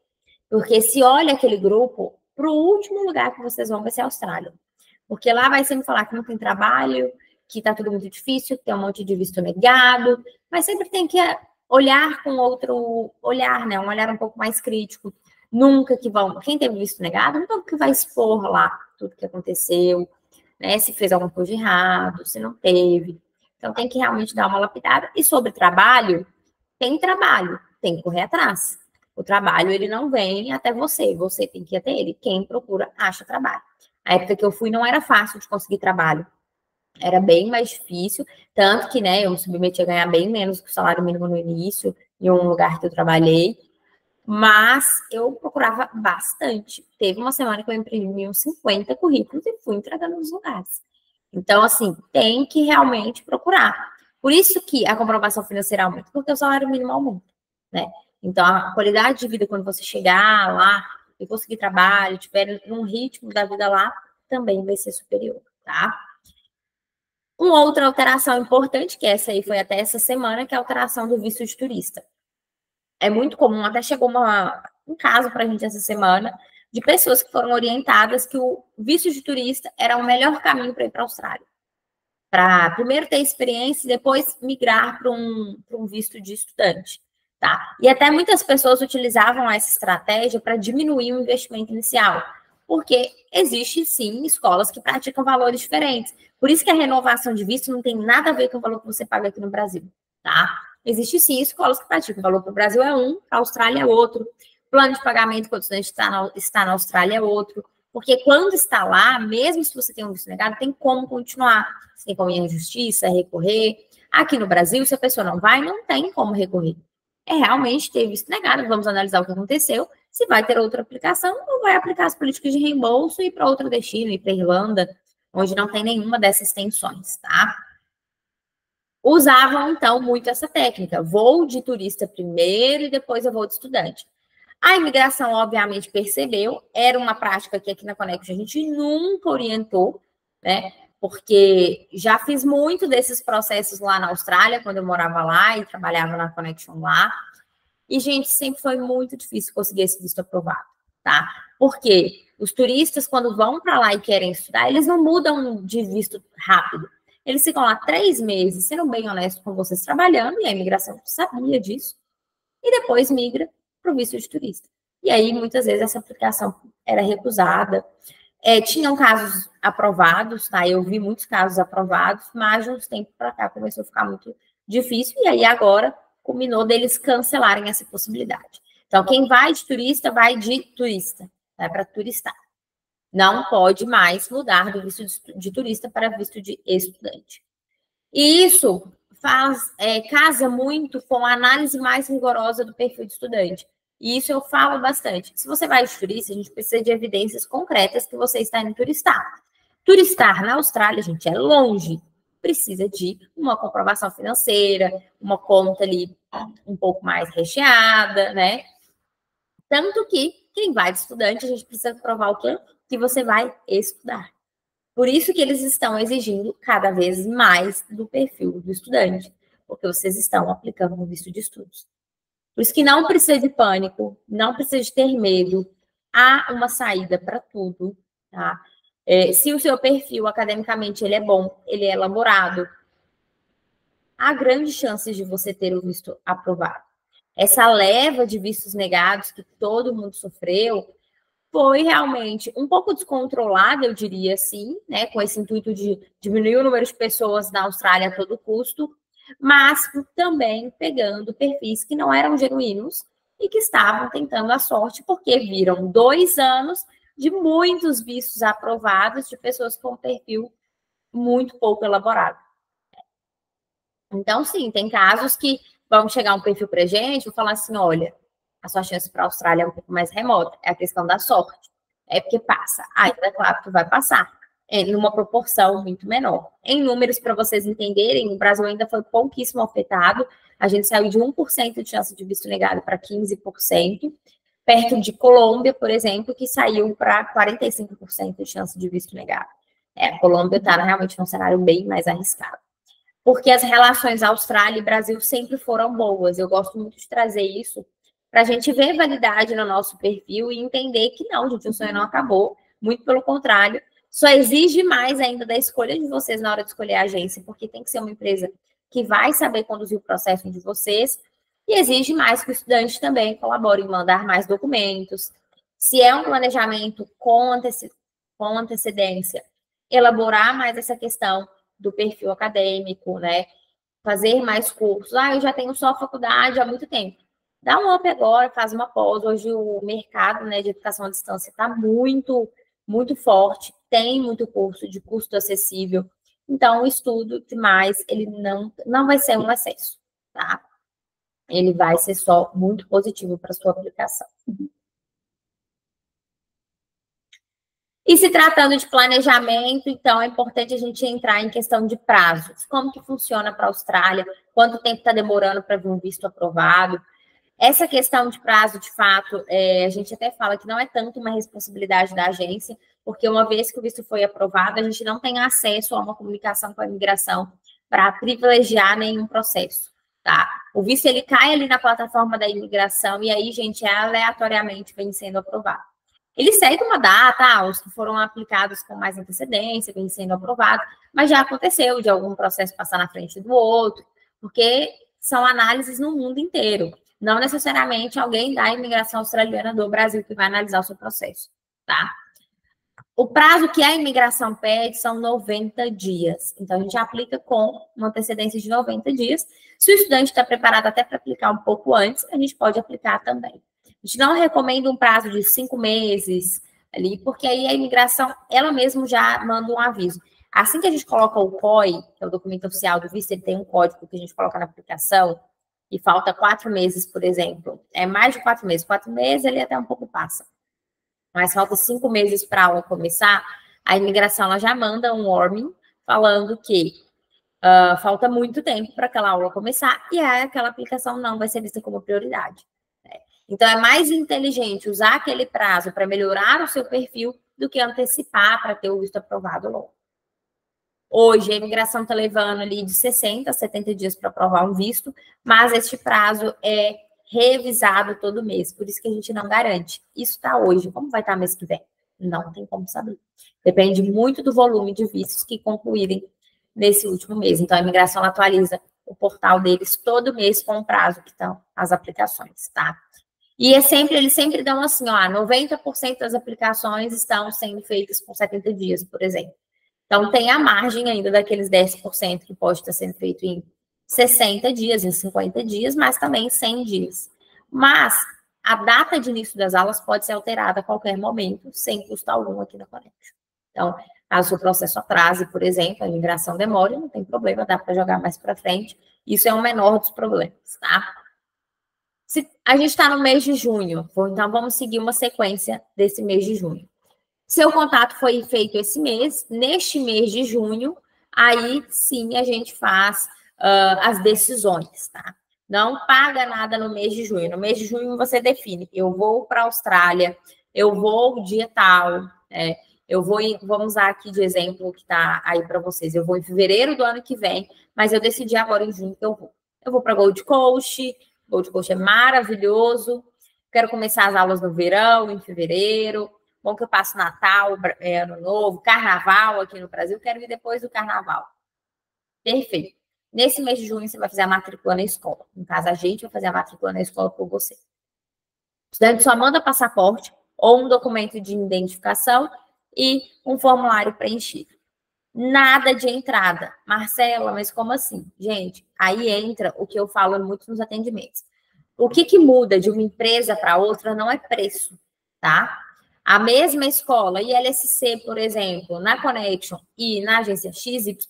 Porque se olha aquele grupo, pro último lugar que vocês vão vai ser a Austrália. Porque lá vai sempre falar que não tem trabalho, que tá tudo muito difícil, que tem um monte de visto negado. Mas sempre tem que olhar com outro olhar, né? Um olhar um pouco mais crítico. Nunca que vão... Quem teve visto negado, nunca que vai expor lá tudo que aconteceu, né? Se fez alguma coisa de errado, se não teve. Então, tem que realmente dar uma lapidada. E sobre trabalho, tem que correr atrás. O trabalho, ele não vem até você tem que ir até ele. Quem procura, acha trabalho. A época que eu fui, não era fácil de conseguir trabalho. Era bem mais difícil, tanto que, né, eu me submeti a ganhar bem menos que o salário mínimo no início, em um lugar que eu trabalhei, mas eu procurava bastante. Teve uma semana que eu imprimi uns 50 currículos e fui entregando nos lugares. Então, assim, tem que realmente procurar. Por isso que a comprovação financeira aumenta, porque o salário mínimo aumenta, né? Então, a qualidade de vida, quando você chegar lá e conseguir trabalho, tiver num ritmo da vida lá, também vai ser superior, tá? Uma outra alteração importante, que essa aí foi até essa semana, que é a alteração do visto de turista. É muito comum, até chegou um caso para a gente essa semana, de pessoas que foram orientadas que o visto de turista era o melhor caminho para ir para a Austrália. Para primeiro ter experiência e depois migrar para um visto de estudante. Tá? E até muitas pessoas utilizavam essa estratégia para diminuir o investimento inicial, porque existe, sim, escolas que praticam valores diferentes. Por isso que a renovação de visto não tem nada a ver com o valor que você paga aqui no Brasil, tá? Existe, sim, escolas que praticam. O valor para o Brasil é um, para a Austrália é outro. Plano de pagamento quando o estudante está na Austrália é outro. Porque quando está lá, mesmo se você tem um visto negado, tem como continuar. Você tem como ir à justiça, recorrer. Aqui no Brasil, se a pessoa não vai, não tem como recorrer. É realmente ter visto negado, vamos analisar o que aconteceu, se vai ter outra aplicação ou vai aplicar as políticas de reembolso e ir para outro destino, ir para a Irlanda, onde não tem nenhuma dessas tensões, tá? Usavam, então, muito essa técnica. Vou de turista primeiro e depois eu vou de estudante. A imigração, obviamente, percebeu, era uma prática que aqui na Connection a gente nunca orientou, né? Porque já fiz muito desses processos lá na Austrália, quando eu morava lá e trabalhava na Connection lá. E, gente, sempre foi muito difícil conseguir esse visto aprovado, tá? Porque os turistas, quando vão para lá e querem estudar, eles não mudam de visto rápido. Eles ficam lá 3 meses, sendo bem honesto com vocês, trabalhando, e a imigração sabia disso, e depois migra para o visto de turista. E aí, muitas vezes, essa aplicação era recusada. Tinham casos aprovados, tá? Eu vi muitos casos aprovados, mas de uns tempos para cá começou a ficar muito difícil, e aí agora culminou deles cancelarem essa possibilidade. Então, quem vai de turista, vai de turista, vai para turistar. Não pode mais mudar do visto de turista para visto de estudante. E isso casa muito com a análise mais rigorosa do perfil de estudante. E isso eu falo bastante. Se você vai de turista, a gente precisa de evidências concretas que você está indo turistar. Turistar na Austrália, gente, é longe. Precisa de uma comprovação financeira, uma conta ali um pouco mais recheada, né? Tanto que quem vai de estudante, a gente precisa provar o quê? Que você vai estudar. Por isso que eles estão exigindo cada vez mais do perfil do estudante, porque vocês estão aplicando um visto de estudos. Por isso que não precisa de pânico, não precisa de ter medo, há uma saída para tudo, tá? Se o seu perfil academicamente ele é bom, ele é elaborado, há grandes chances de você ter o visto aprovado. Essa leva de vistos negados que todo mundo sofreu foi realmente um pouco descontrolada, eu diria assim, né, com esse intuito de diminuir o número de pessoas na Austrália a todo custo, mas também pegando perfis que não eram genuínos e que estavam tentando a sorte, porque viram 2 anos de muitos vistos aprovados de pessoas com perfil muito pouco elaborado. Então, sim, tem casos que vão chegar um perfil para a gente e falar assim, olha, a sua chance para a Austrália é um pouco mais remota, é a questão da sorte. É porque passa. Ainda é claro que vai passar, numa proporção muito menor. Em números, para vocês entenderem, o Brasil ainda foi pouquíssimo afetado. A gente saiu de 1% de chance de visto negado para 15%, perto de Colômbia, por exemplo, que saiu para 45% de chance de visto negado. A Colômbia está realmente num cenário bem mais arriscado. Porque as relações Austrália e Brasil sempre foram boas. Eu gosto muito de trazer isso para a gente ver validade no nosso perfil e entender que não, gente, o sonho não acabou. Muito pelo contrário, só exige mais ainda da escolha de vocês na hora de escolher a agência, porque tem que ser uma empresa que vai saber conduzir o processo de vocês e exige mais que o estudante também colabore em mandar mais documentos. Se é um planejamento com antecedência, elaborar mais essa questão do perfil acadêmico, né? Fazer mais cursos. Eu já tenho só faculdade há muito tempo. Dá um up agora, faz uma pós. Hoje o mercado, né, de educação à distância está muito, muito forte. Tem muito curso de custo acessível. Então, o estudo demais, ele não vai ser um excesso, tá? Ele vai ser só muito positivo para a sua aplicação. E se tratando de planejamento, então é importante a gente entrar em questão de prazos. Como que funciona para a Austrália? Quanto tempo está demorando para vir um visto aprovado? Essa questão de prazo, de fato, a gente até fala que não é tanto uma responsabilidade da agência, porque uma vez que o visto foi aprovado, a gente não tem acesso a uma comunicação com a imigração para privilegiar nenhum processo, tá? O visto, ele cai ali na plataforma da imigração e aí, gente, aleatoriamente vem sendo aprovado. Ele segue uma data, os que foram aplicados com mais antecedência, vem sendo aprovado, mas já aconteceu de algum processo passar na frente do outro, porque são análises no mundo inteiro. Não necessariamente alguém da imigração australiana do Brasil que vai analisar o seu processo, tá? O prazo que a imigração pede são 90 dias. Então, a gente aplica com uma antecedência de 90 dias. Se o estudante está preparado até para aplicar um pouco antes, a gente pode aplicar também. A gente não recomenda um prazo de 5 meses ali, porque aí a imigração, ela mesma já manda um aviso. Assim que a gente coloca o COI, que é o documento oficial do visto, ele tem um código que a gente coloca na aplicação, e falta 4 meses, por exemplo. É mais de 4 meses. 4 meses, ele até um pouco passa. Mas falta 5 meses para a aula começar, a imigração ela já manda um warning falando que falta muito tempo para aquela aula começar e aí aquela aplicação não vai ser vista como prioridade. Então, é mais inteligente usar aquele prazo para melhorar o seu perfil do que antecipar para ter o visto aprovado logo. Hoje, a imigração está levando ali de 60 a 70 dias para aprovar um visto, mas este prazo é revisado todo mês, por isso que a gente não garante. Isso está hoje, como vai estar mês que vem? Não tem como saber. Depende muito do volume de vistos que concluírem nesse último mês. Então, a imigração atualiza o portal deles todo mês com o prazo que estão as aplicações, tá? E eles sempre dão assim, ó, 90% das aplicações estão sendo feitas por 70 dias, por exemplo. Então, tem a margem ainda daqueles 10% que pode estar sendo feito em 60 dias, em 50 dias, mas também em 100 dias. Mas a data de início das aulas pode ser alterada a qualquer momento, sem custo algum aqui na Connection. Então, caso o processo atrase, por exemplo, a imigração demore, não tem problema, dá para jogar mais para frente. Isso é o menor dos problemas, tá? A gente está no mês de junho, então vamos seguir uma sequência desse mês de junho. Seu contato foi feito esse mês, neste mês de junho, aí sim a gente faz as decisões, tá? Não paga nada no mês de junho. No mês de junho você define, eu vou para a Austrália, eu vou dia tal, vamos usar aqui de exemplo que está aí para vocês, eu vou em fevereiro do ano que vem, mas eu decidi agora em junho que eu vou. Eu vou para Gold Coast é maravilhoso, quero começar as aulas no verão, em fevereiro, bom que eu passo Natal, Ano Novo, Carnaval aqui no Brasil, quero ir depois do Carnaval. Perfeito. Nesse mês de junho, você vai fazer a matrícula na escola. No caso, a gente vai fazer a matrícula na escola por você. O estudante só manda passaporte ou um documento de identificação e um formulário preenchido. Nada de entrada. Marcela, mas como assim? Gente, aí entra o que eu falo muito nos atendimentos. O que muda de uma empresa para outra não é preço, tá? A mesma escola, ILSC, por exemplo, na Connection e na agência XYZ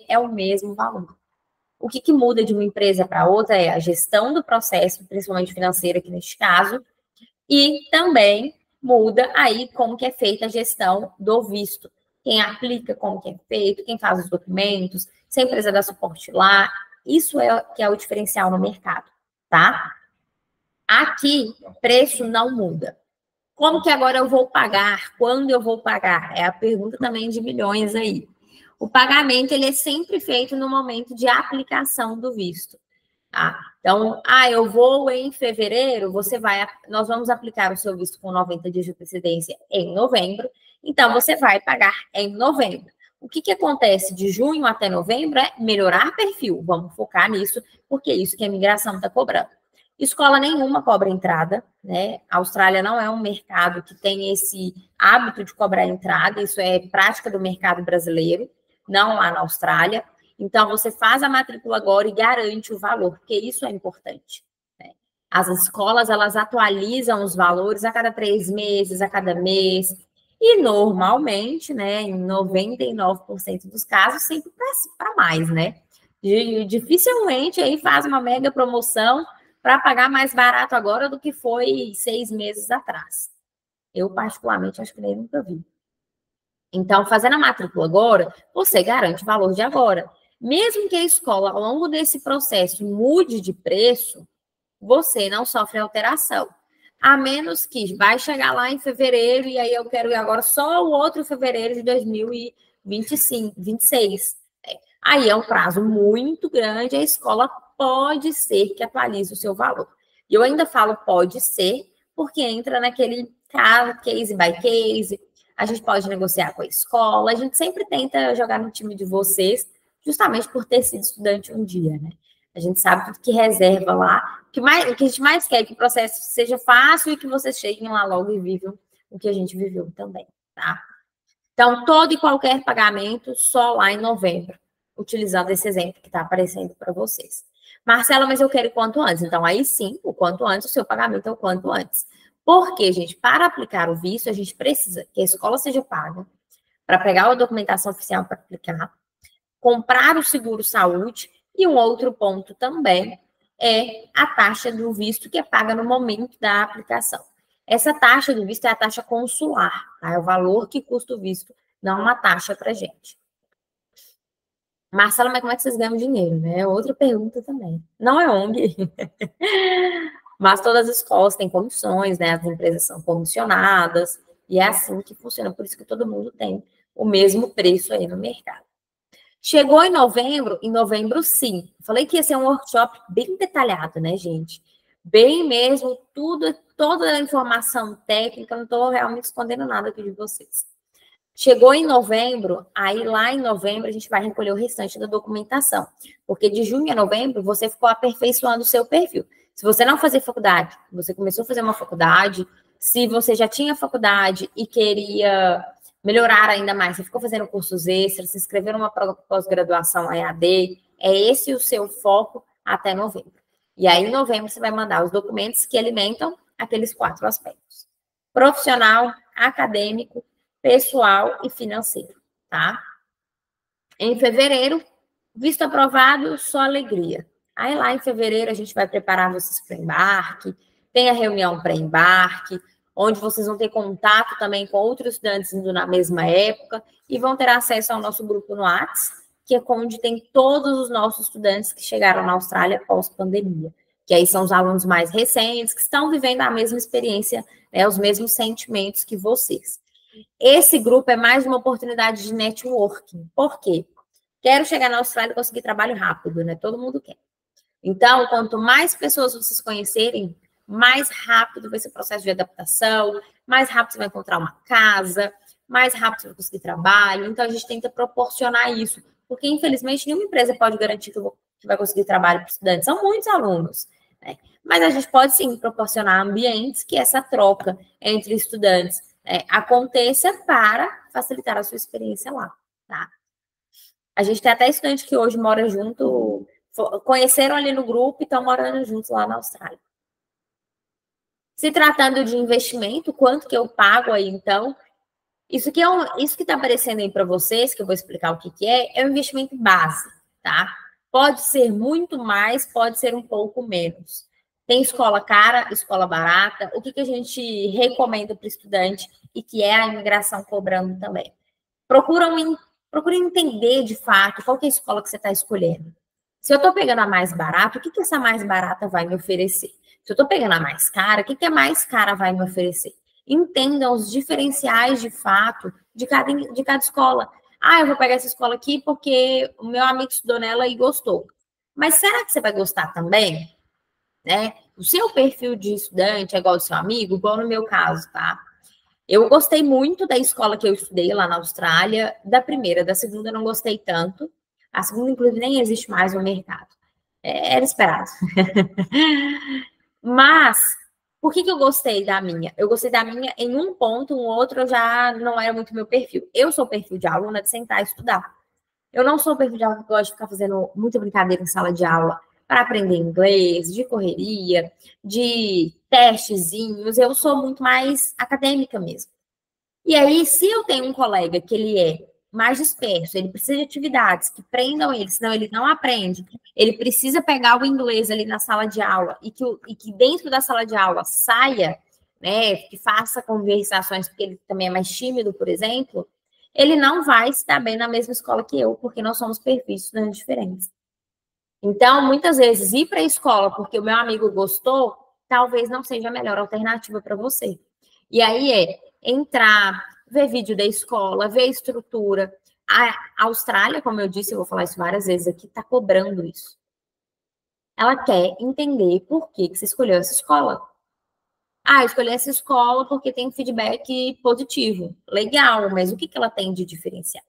é o mesmo valor. O que muda de uma empresa para outra é a gestão do processo, principalmente financeira aqui neste caso, e também muda aí como que é feita a gestão do visto. Quem aplica, como que é feito, quem faz os documentos, se a empresa dá suporte lá, isso é que é o diferencial no mercado, tá? Aqui, preço não muda. Como que agora eu vou pagar? Quando eu vou pagar? É a pergunta também de milhões aí. O pagamento, ele é sempre feito no momento de aplicação do visto. Tá? Então, eu vou em fevereiro, nós vamos aplicar o seu visto com 90 dias de antecedência em novembro, então você vai pagar em novembro. O que acontece de junho até novembro é melhorar perfil, vamos focar nisso, porque é isso que a imigração está cobrando. Escola nenhuma cobra entrada, né? A Austrália não é um mercado que tem esse hábito de cobrar entrada, isso é prática do mercado brasileiro, não lá na Austrália. Então, você faz a matrícula agora e garante o valor, porque isso é importante, né? As escolas, elas atualizam os valores a cada 3 meses, a cada mês, e normalmente, né, em 99% dos casos, sempre para mais, né? Dificilmente aí faz uma mega promoção para pagar mais barato agora do que foi 6 meses atrás. Eu, particularmente, acho que nem nunca vi. Então, fazendo a matrícula agora, você garante o valor de agora. Mesmo que a escola, ao longo desse processo, mude de preço, você não sofre alteração. A menos que vai chegar lá em fevereiro e aí eu quero ir agora só o outro fevereiro de 2025, 26. Aí é um prazo muito grande, a escola pode ser que atualize o seu valor. E eu ainda falo pode ser, porque entra naquele caso, case by case, a gente pode negociar com a escola, a gente sempre tenta jogar no time de vocês, justamente por ter sido estudante um dia, né? A gente sabe tudo que reserva lá, o que a gente mais quer é que o processo seja fácil e que vocês cheguem lá logo e vivam o que a gente viveu também, tá? Então, todo e qualquer pagamento só lá em novembro, utilizando esse exemplo que está aparecendo para vocês. Marcela, mas eu quero o quanto antes. Então, aí sim, o quanto antes, o seu pagamento é o quanto antes. Porque, gente, para aplicar o visto, a gente precisa que a escola seja paga, para pegar a documentação oficial para aplicar, comprar o seguro-saúde, e um outro ponto também é a taxa do visto que é paga no momento da aplicação. Essa taxa do visto é a taxa consular, tá? É o valor que custa o visto, não uma taxa para gente. Marcela, mas como é que vocês ganham dinheiro, né? Outra pergunta também. Não é ONG. Mas todas as escolas têm comissões, né? As empresas são comissionadas, e é assim que funciona. Por isso que todo mundo tem o mesmo preço aí no mercado. Chegou em novembro sim. Falei que ia ser um workshop bem detalhado, né, gente? Bem mesmo, toda a informação técnica, não estou realmente escondendo nada aqui de vocês. Chegou em novembro, aí lá em novembro a gente vai recolher o restante da documentação, porque de junho a novembro você ficou aperfeiçoando o seu perfil. Se você não fazer faculdade, você começou a fazer uma faculdade, se você já tinha faculdade e queria melhorar ainda mais, você ficou fazendo cursos extras, se inscreveu numa pós-graduação EAD, é esse o seu foco até novembro. E aí em novembro você vai mandar os documentos que alimentam aqueles 4 aspectos: profissional, acadêmico, pessoal e financeiro, tá? Em fevereiro, visto aprovado, só alegria. Aí lá em fevereiro a gente vai preparar vocês para embarque, tem a reunião para embarque, onde vocês vão ter contato também com outros estudantes indo na mesma época e vão ter acesso ao nosso grupo no WhatsApp, que é onde tem todos os nossos estudantes que chegaram na Austrália pós-pandemia, que aí são os alunos mais recentes, que estão vivendo a mesma experiência, né, os mesmos sentimentos que vocês. Esse grupo é mais uma oportunidade de networking. Por quê? Quero chegar na Austrália e conseguir trabalho rápido, né? Todo mundo quer. Então, quanto mais pessoas vocês conhecerem, mais rápido vai ser o processo de adaptação, mais rápido você vai encontrar uma casa, mais rápido você vai conseguir trabalho. Então, a gente tenta proporcionar isso, porque, infelizmente, nenhuma empresa pode garantir que vai conseguir trabalho para estudantes. São muitos alunos, né? Mas a gente pode, sim, proporcionar ambientes que essa troca entre estudantes aconteça para facilitar a sua experiência lá, tá? A gente tem até estudante que hoje mora junto, conheceram ali no grupo e estão morando juntos lá na Austrália. Se tratando de investimento, quanto que eu pago aí, então? Isso que está aparecendo aí para vocês, que eu vou explicar o que é um investimento base, tá? Pode ser muito mais, pode ser um pouco menos. Tem escola cara, escola barata. O que a gente recomenda para o estudante e que é a imigração cobrando também? Procure entender de fato qual que é a escola que você está escolhendo. Se eu estou pegando a mais barata, o que essa mais barata vai me oferecer? Se eu estou pegando a mais cara, o que a mais cara vai me oferecer? Entendam os diferenciais de fato de cada escola. Ah, eu vou pegar essa escola aqui porque o meu amigo estudou nela e gostou. Mas será que você vai gostar também? Né? O seu perfil de estudante é igual ao do seu amigo, igual no meu caso, tá? Eu gostei muito da escola que eu estudei lá na Austrália, da primeira, da segunda não gostei tanto. A segunda, inclusive, nem existe mais no mercado. Era esperado. Mas, por que eu gostei da minha? Eu gostei da minha em um ponto, um outro já não era muito meu perfil. Eu sou o perfil de aluna de sentar e estudar. Eu não sou o perfil de aluna que gosta de ficar fazendo muita brincadeira em sala de aula para aprender inglês, de correria, de testezinhos. Eu sou muito mais acadêmica mesmo. E aí, se eu tenho um colega que ele é mais disperso, ele precisa de atividades que prendam ele, senão ele não aprende, ele precisa pegar o inglês ali na sala de aula e que dentro da sala de aula saia, né, que faça conversações, porque ele também é mais tímido, por exemplo, ele não vai estar bem na mesma escola que eu, porque nós somos perfis estudantes diferentes. Então, muitas vezes, ir para a escola porque o meu amigo gostou, talvez não seja a melhor alternativa para você. E aí entrar, ver vídeo da escola, ver a estrutura. A Austrália, como eu disse, eu vou falar isso várias vezes aqui, está cobrando isso. Ela quer entender por que você escolheu essa escola. Ah, eu escolhi essa escola porque tem um feedback positivo. Legal, mas o que ela tem de diferencial?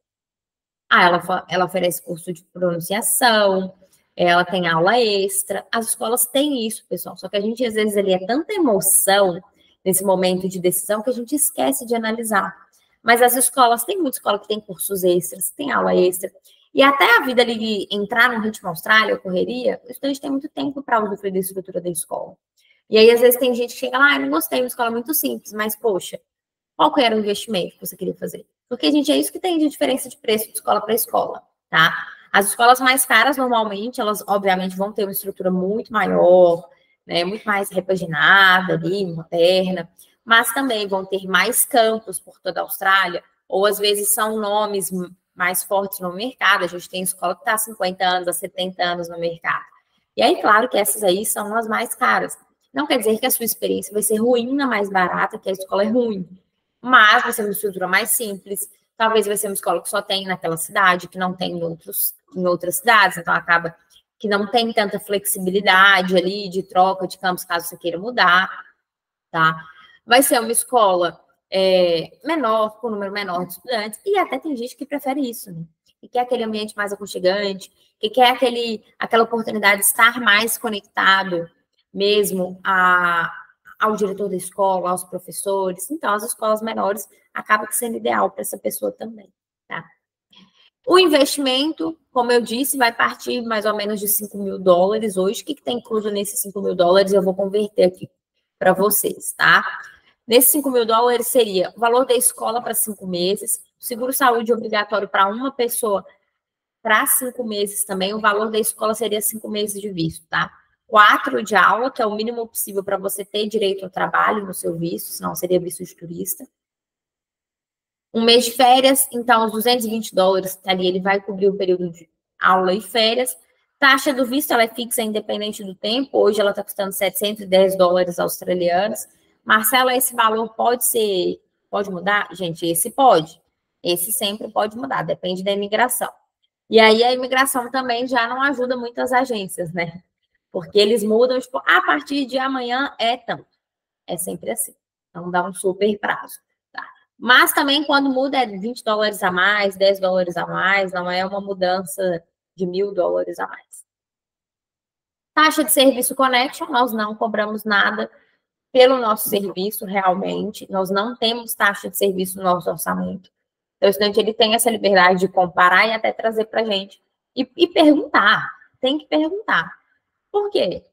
Ah, ela oferece curso de pronunciação, ela tem aula extra. As escolas têm isso, pessoal. Só que a gente, às vezes, ali é tanta emoção nesse momento de decisão que a gente esquece de analisar. Mas as escolas, tem muita escola que tem cursos extras, tem aula extra. E até a vida ali entrar no ritmo Austrália, correria, o estudante tem muito tempo para usufruir da estrutura da escola. E aí, às vezes, tem gente que chega lá, eu não gostei, uma escola muito simples, mas, poxa, qual que era o investimento que você queria fazer? Porque, gente, é isso que tem de diferença de preço de escola para escola, tá? As escolas mais caras, normalmente, elas, obviamente, vão ter uma estrutura muito maior, né, muito mais repaginada ali, moderna, mas também vão ter mais campos por toda a Austrália, ou às vezes são nomes mais fortes no mercado. A gente tem escola que está há 50 anos, há 70 anos no mercado. E aí, claro que essas aí são as mais caras. Não quer dizer que a sua experiência vai ser ruim na mais barata, que a escola é ruim. Mas vai ser uma estrutura mais simples. Talvez vai ser uma escola que só tem naquela cidade, que não tem em outras cidades. Então, acaba que não tem tanta flexibilidade ali de troca de campus, caso você queira mudar, tá? Vai ser uma escola menor, com um número menor de estudantes. E até tem gente que prefere isso, né? Que quer aquele ambiente mais aconchegante, que quer aquela oportunidade de estar mais conectado mesmo ao diretor da escola, aos professores. Então, as escolas menores acabam sendo ideal para essa pessoa também, tá? O investimento, como eu disse, vai partir mais ou menos de $5.000 hoje. O que tem incluso nesses $5.000? Eu vou converter aqui para vocês, tá? Nesses $5.000 seria o valor da escola para 5 meses, seguro-saúde obrigatório para uma pessoa para 5 meses também. O valor da escola seria 5 meses de visto, tá? 4 de aula, que é o mínimo possível para você ter direito ao trabalho no seu visto, senão seria visto de turista. 1 mês de férias, então os $220 ali, ele vai cobrir o período de aula e férias. Taxa do visto, ela é fixa independente do tempo. Hoje ela está custando $710 australianos. Marcela, esse valor pode mudar? Gente, esse pode. Esse sempre pode mudar, depende da imigração. E aí a imigração também já não ajuda muito as agências, né? Porque eles mudam, tipo, a partir de amanhã é tanto. É sempre assim. Então dá um super prazo. Tá? Mas também quando muda é $20 a mais, $10 a mais, não é uma mudança de $1.000 a mais. Taxa de serviço connection, nós não cobramos nada pelo nosso serviço, realmente. Nós não temos taxa de serviço no nosso orçamento. Então, o estudante ele tem essa liberdade de comparar e até trazer para a gente. E perguntar. Tem que perguntar. Por quê?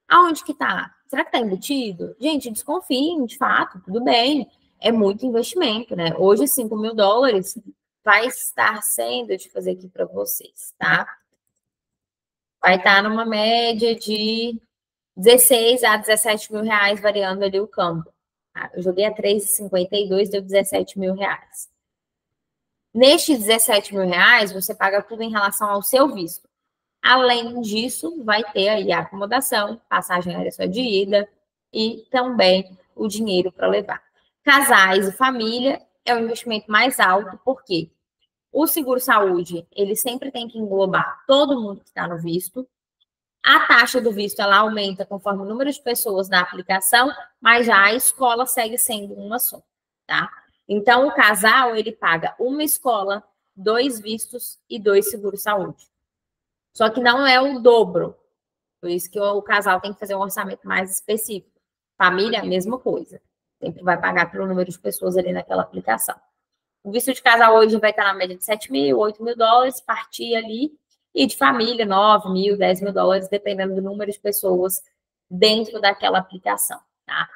Aonde que está? Será que está embutido? Gente, desconfiem, de fato, tudo bem. É muito investimento, né? Hoje, $5.000 vai estar sendo, deixa eu fazer aqui para vocês, tá? Vai estar numa média de 16 a 17 mil reais, variando ali o câmbio. Tá? Eu joguei a 3,52, deu 17 mil reais. Nestes 17 mil reais, você paga tudo em relação ao seu visto. Além disso, vai ter aí a acomodação, passagem aérea só de ida e também o dinheiro para levar. Casais e família é o investimento mais alto, porque o seguro-saúde, ele sempre tem que englobar todo mundo que está no visto. A taxa do visto, ela aumenta conforme o número de pessoas na aplicação, mas já a escola segue sendo uma só, tá? Então, o casal, ele paga uma escola, 2 vistos e 2 seguros-saúde. Só que não é o dobro. Por isso que o casal tem que fazer um orçamento mais específico. Família, a mesma coisa. Sempre vai pagar pelo número de pessoas ali naquela aplicação. O visto de casal hoje vai estar na média de 7 mil, 8 mil dólares, partir ali. E de família, 9 mil, 10 mil dólares, dependendo do número de pessoas dentro daquela aplicação, tá?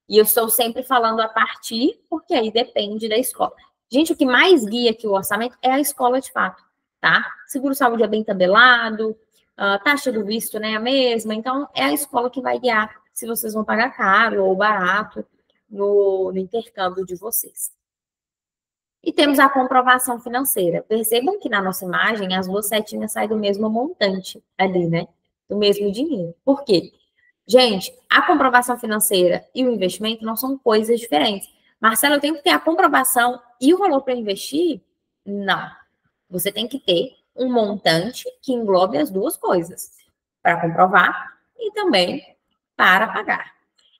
E eu estou sempre falando a partir, porque aí depende da escola. Gente, o que mais guia aqui o orçamento é a escola de fato, tá? Seguro-saúde é bem tabelado, a taxa do visto né, é a mesma, então é a escola que vai guiar se vocês vão pagar caro ou barato no intercâmbio de vocês. E temos a comprovação financeira. Percebam que na nossa imagem as 2 setinhas saem do mesmo montante ali, né? Do mesmo dinheiro. Por quê? Gente, a comprovação financeira e o investimento não são coisas diferentes. Marcelo, eu tenho que ter a comprovação e o valor para investir? Não. Você tem que ter um montante que englobe as duas coisas, para comprovar e também para pagar.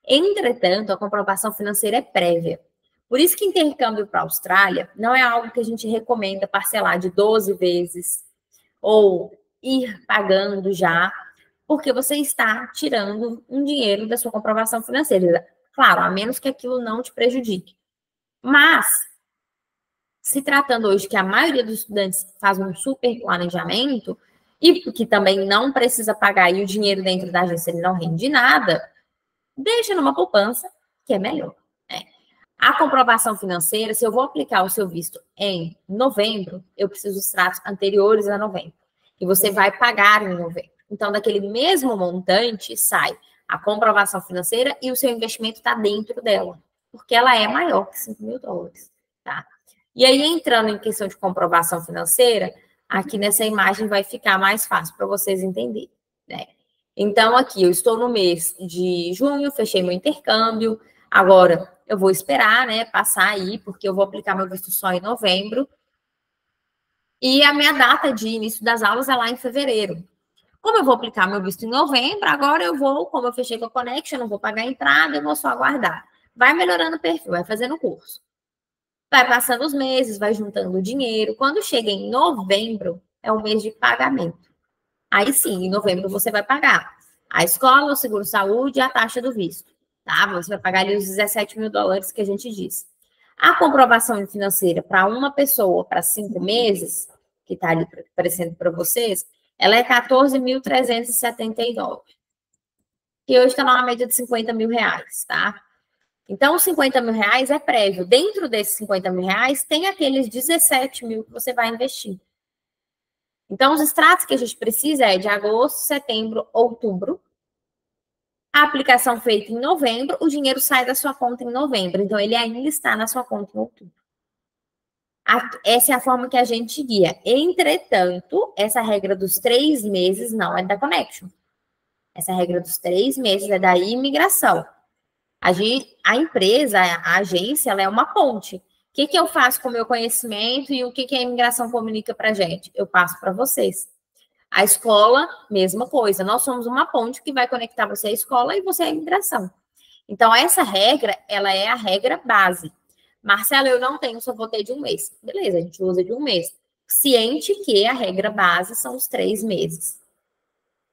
Entretanto, a comprovação financeira é prévia. Por isso que intercâmbio para a Austrália não é algo que a gente recomenda parcelar de 12 vezes ou ir pagando já, porque você está tirando um dinheiro da sua comprovação financeira. Claro, a menos que aquilo não te prejudique. Mas, se tratando hoje que a maioria dos estudantes faz um super planejamento e que também não precisa pagar e o dinheiro dentro da agência ele não rende nada, deixa numa poupança, que é melhor. Né? A comprovação financeira, se eu vou aplicar o seu visto em novembro, eu preciso dos extratos anteriores a novembro. E você vai pagar em novembro. Então, daquele mesmo montante, sai a comprovação financeira e o seu investimento está dentro dela. Porque ela é maior que $5.000. Tá? E aí, entrando em questão de comprovação financeira, aqui nessa imagem vai ficar mais fácil para vocês entenderem. Né? Então, aqui, eu estou no mês de junho, fechei meu intercâmbio, agora eu vou esperar, né, passar aí, porque eu vou aplicar meu visto só em novembro. E a minha data de início das aulas é lá em fevereiro. Como eu vou aplicar meu visto em novembro, agora eu vou, como eu fechei com a Connection, não vou pagar a entrada, eu vou só aguardar. Vai melhorando o perfil, vai fazendo o curso. Vai passando os meses, vai juntando dinheiro. Quando chega em novembro, é o mês de pagamento. Aí sim, em novembro você vai pagar a escola, o seguro-saúde e a taxa do visto. Tá? Você vai pagar ali os 17 mil dólares que a gente disse. A comprovação financeira para uma pessoa para 5 meses, que está ali aparecendo para vocês, ela é 14.379. Que hoje está numa média de 50 mil reais, tá? Então, os 50 mil reais é prévio. Dentro desses 50 mil reais, tem aqueles 17 mil que você vai investir. Então, os extratos que a gente precisa é de agosto, setembro, outubro. A aplicação feita em novembro, o dinheiro sai da sua conta em novembro. Então, ele ainda está na sua conta em outubro. Essa é a forma que a gente guia. Entretanto, essa regra dos 3 meses não é da Connection. Essa regra dos 3 meses é da imigração. A empresa, a agência, ela é uma ponte. O que eu faço com o meu conhecimento e o que a imigração comunica para a gente? Eu passo para vocês. A escola, mesma coisa. Nós somos uma ponte que vai conectar você à escola e você à imigração. Então, essa regra, ela é a regra base. Marcelo, eu não tenho, só vou ter de um mês. Beleza, a gente usa de um mês. Ciente que a regra base são os 3 meses.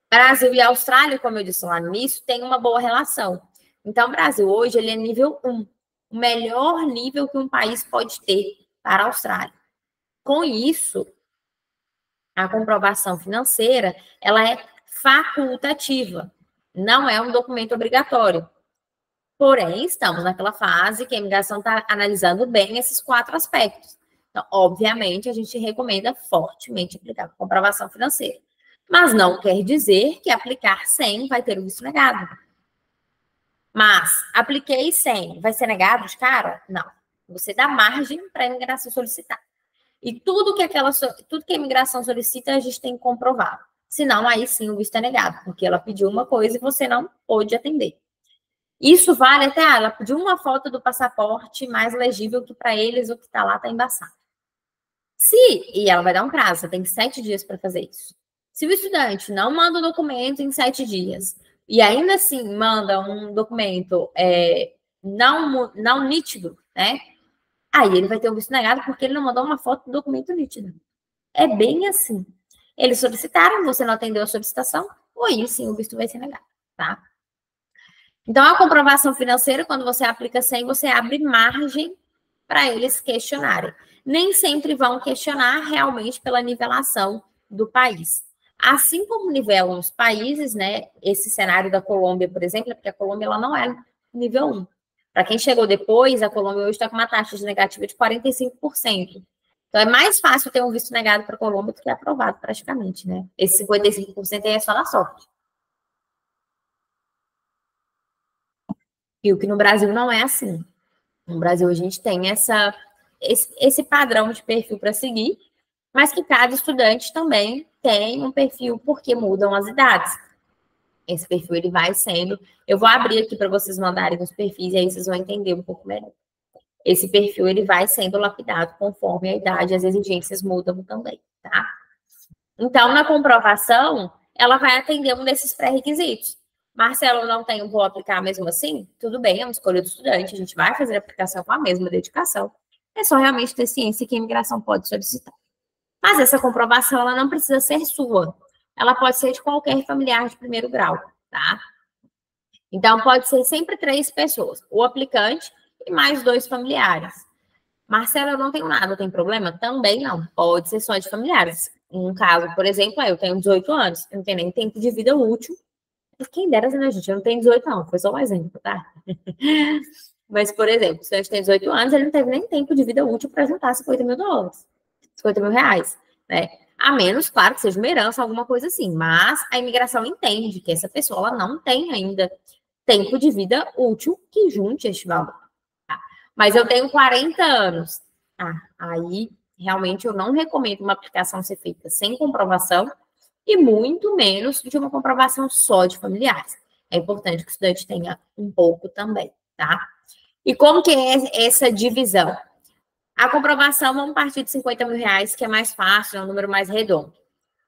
Brasil e Austrália, como eu disse lá no início, tem uma boa relação. Então, o Brasil hoje ele é nível 1. O melhor nível que um país pode ter para a Austrália. Com isso, a comprovação financeira, ela é facultativa. Não é um documento obrigatório. Porém, estamos naquela fase que a imigração está analisando bem esses 4 aspectos. Então, obviamente, a gente recomenda fortemente aplicar a comprovação financeira. Mas não quer dizer que aplicar sem vai ter o visto negado. Mas, apliquei sem, vai ser negado de cara? Não. Você dá margem para a imigração solicitar. E tudo que a imigração solicita, a gente tem que comprovar. Senão, aí sim, o visto é negado, porque ela pediu uma coisa e você não pôde atender. Isso vale até, ela pediu uma foto do passaporte mais legível que para eles o que está lá está embaçado. E ela vai dar um prazo, você tem 7 dias para fazer isso. Se o estudante não manda o documento em 7 dias, e ainda assim manda um documento não nítido, né? Aí ele vai ter o visto negado porque ele não mandou uma foto do documento nítido. É bem assim. Eles solicitaram, você não atendeu a solicitação, ou aí sim o visto vai ser negado, tá? Então, a comprovação financeira, quando você aplica sem, você abre margem para eles questionarem. Nem sempre vão questionar realmente pela nivelação do país. Assim como nivelam os países, né? Esse cenário da Colômbia, por exemplo, é porque a Colômbia ela não é nível 1. Para quem chegou depois, a Colômbia hoje está com uma taxa de negativa de 45%. Então, é mais fácil ter um visto negado para a Colômbia do que aprovado, praticamente, né? Esse 55% aí é só na sorte. E o que no Brasil não é assim. No Brasil, a gente tem esse padrão de perfil para seguir, mas que cada estudante também tem um perfil porque mudam as idades. Esse perfil, ele vai sendo... Eu vou abrir aqui para vocês mandarem os perfis e aí vocês vão entender um pouco melhor. Esse perfil, ele vai sendo lapidado conforme a idade, as exigências mudam também, tá? Então, na comprovação, ela vai atender um desses pré-requisitos. Marcelo, eu não tenho, vou aplicar mesmo assim? Tudo bem, é uma escolha do estudante, a gente vai fazer a aplicação com a mesma dedicação. É só realmente ter ciência que a imigração pode solicitar. Mas essa comprovação, ela não precisa ser sua. Ela pode ser de qualquer familiar de primeiro grau, tá? Então, pode ser sempre 3 pessoas, o aplicante e mais 2 familiares. Marcelo, eu não tenho nada, tem problema? Também não, pode ser só de familiares. Um caso, por exemplo, eu tenho 18 anos, eu não tenho nem tempo de vida útil. Quem dera, né, gente? Eu não tenho 18, não. Foi só um exemplo, tá? Mas, por exemplo, se a gente tem 18 anos, ele não teve nem tempo de vida útil para juntar 50 mil dólares. 50 mil reais, né? A menos, claro, que seja uma herança, alguma coisa assim. Mas a imigração entende que essa pessoa ela não tem ainda tempo de vida útil que junte este valor. Tá? Mas eu tenho 40 anos. Aí, realmente, eu não recomendo uma aplicação ser feita sem comprovação e muito menos de uma comprovação só de familiares. É importante que o estudante tenha um pouco também, tá? E como que é essa divisão? A comprovação, vamos partir de R$50.000, que é mais fácil, é um número mais redondo.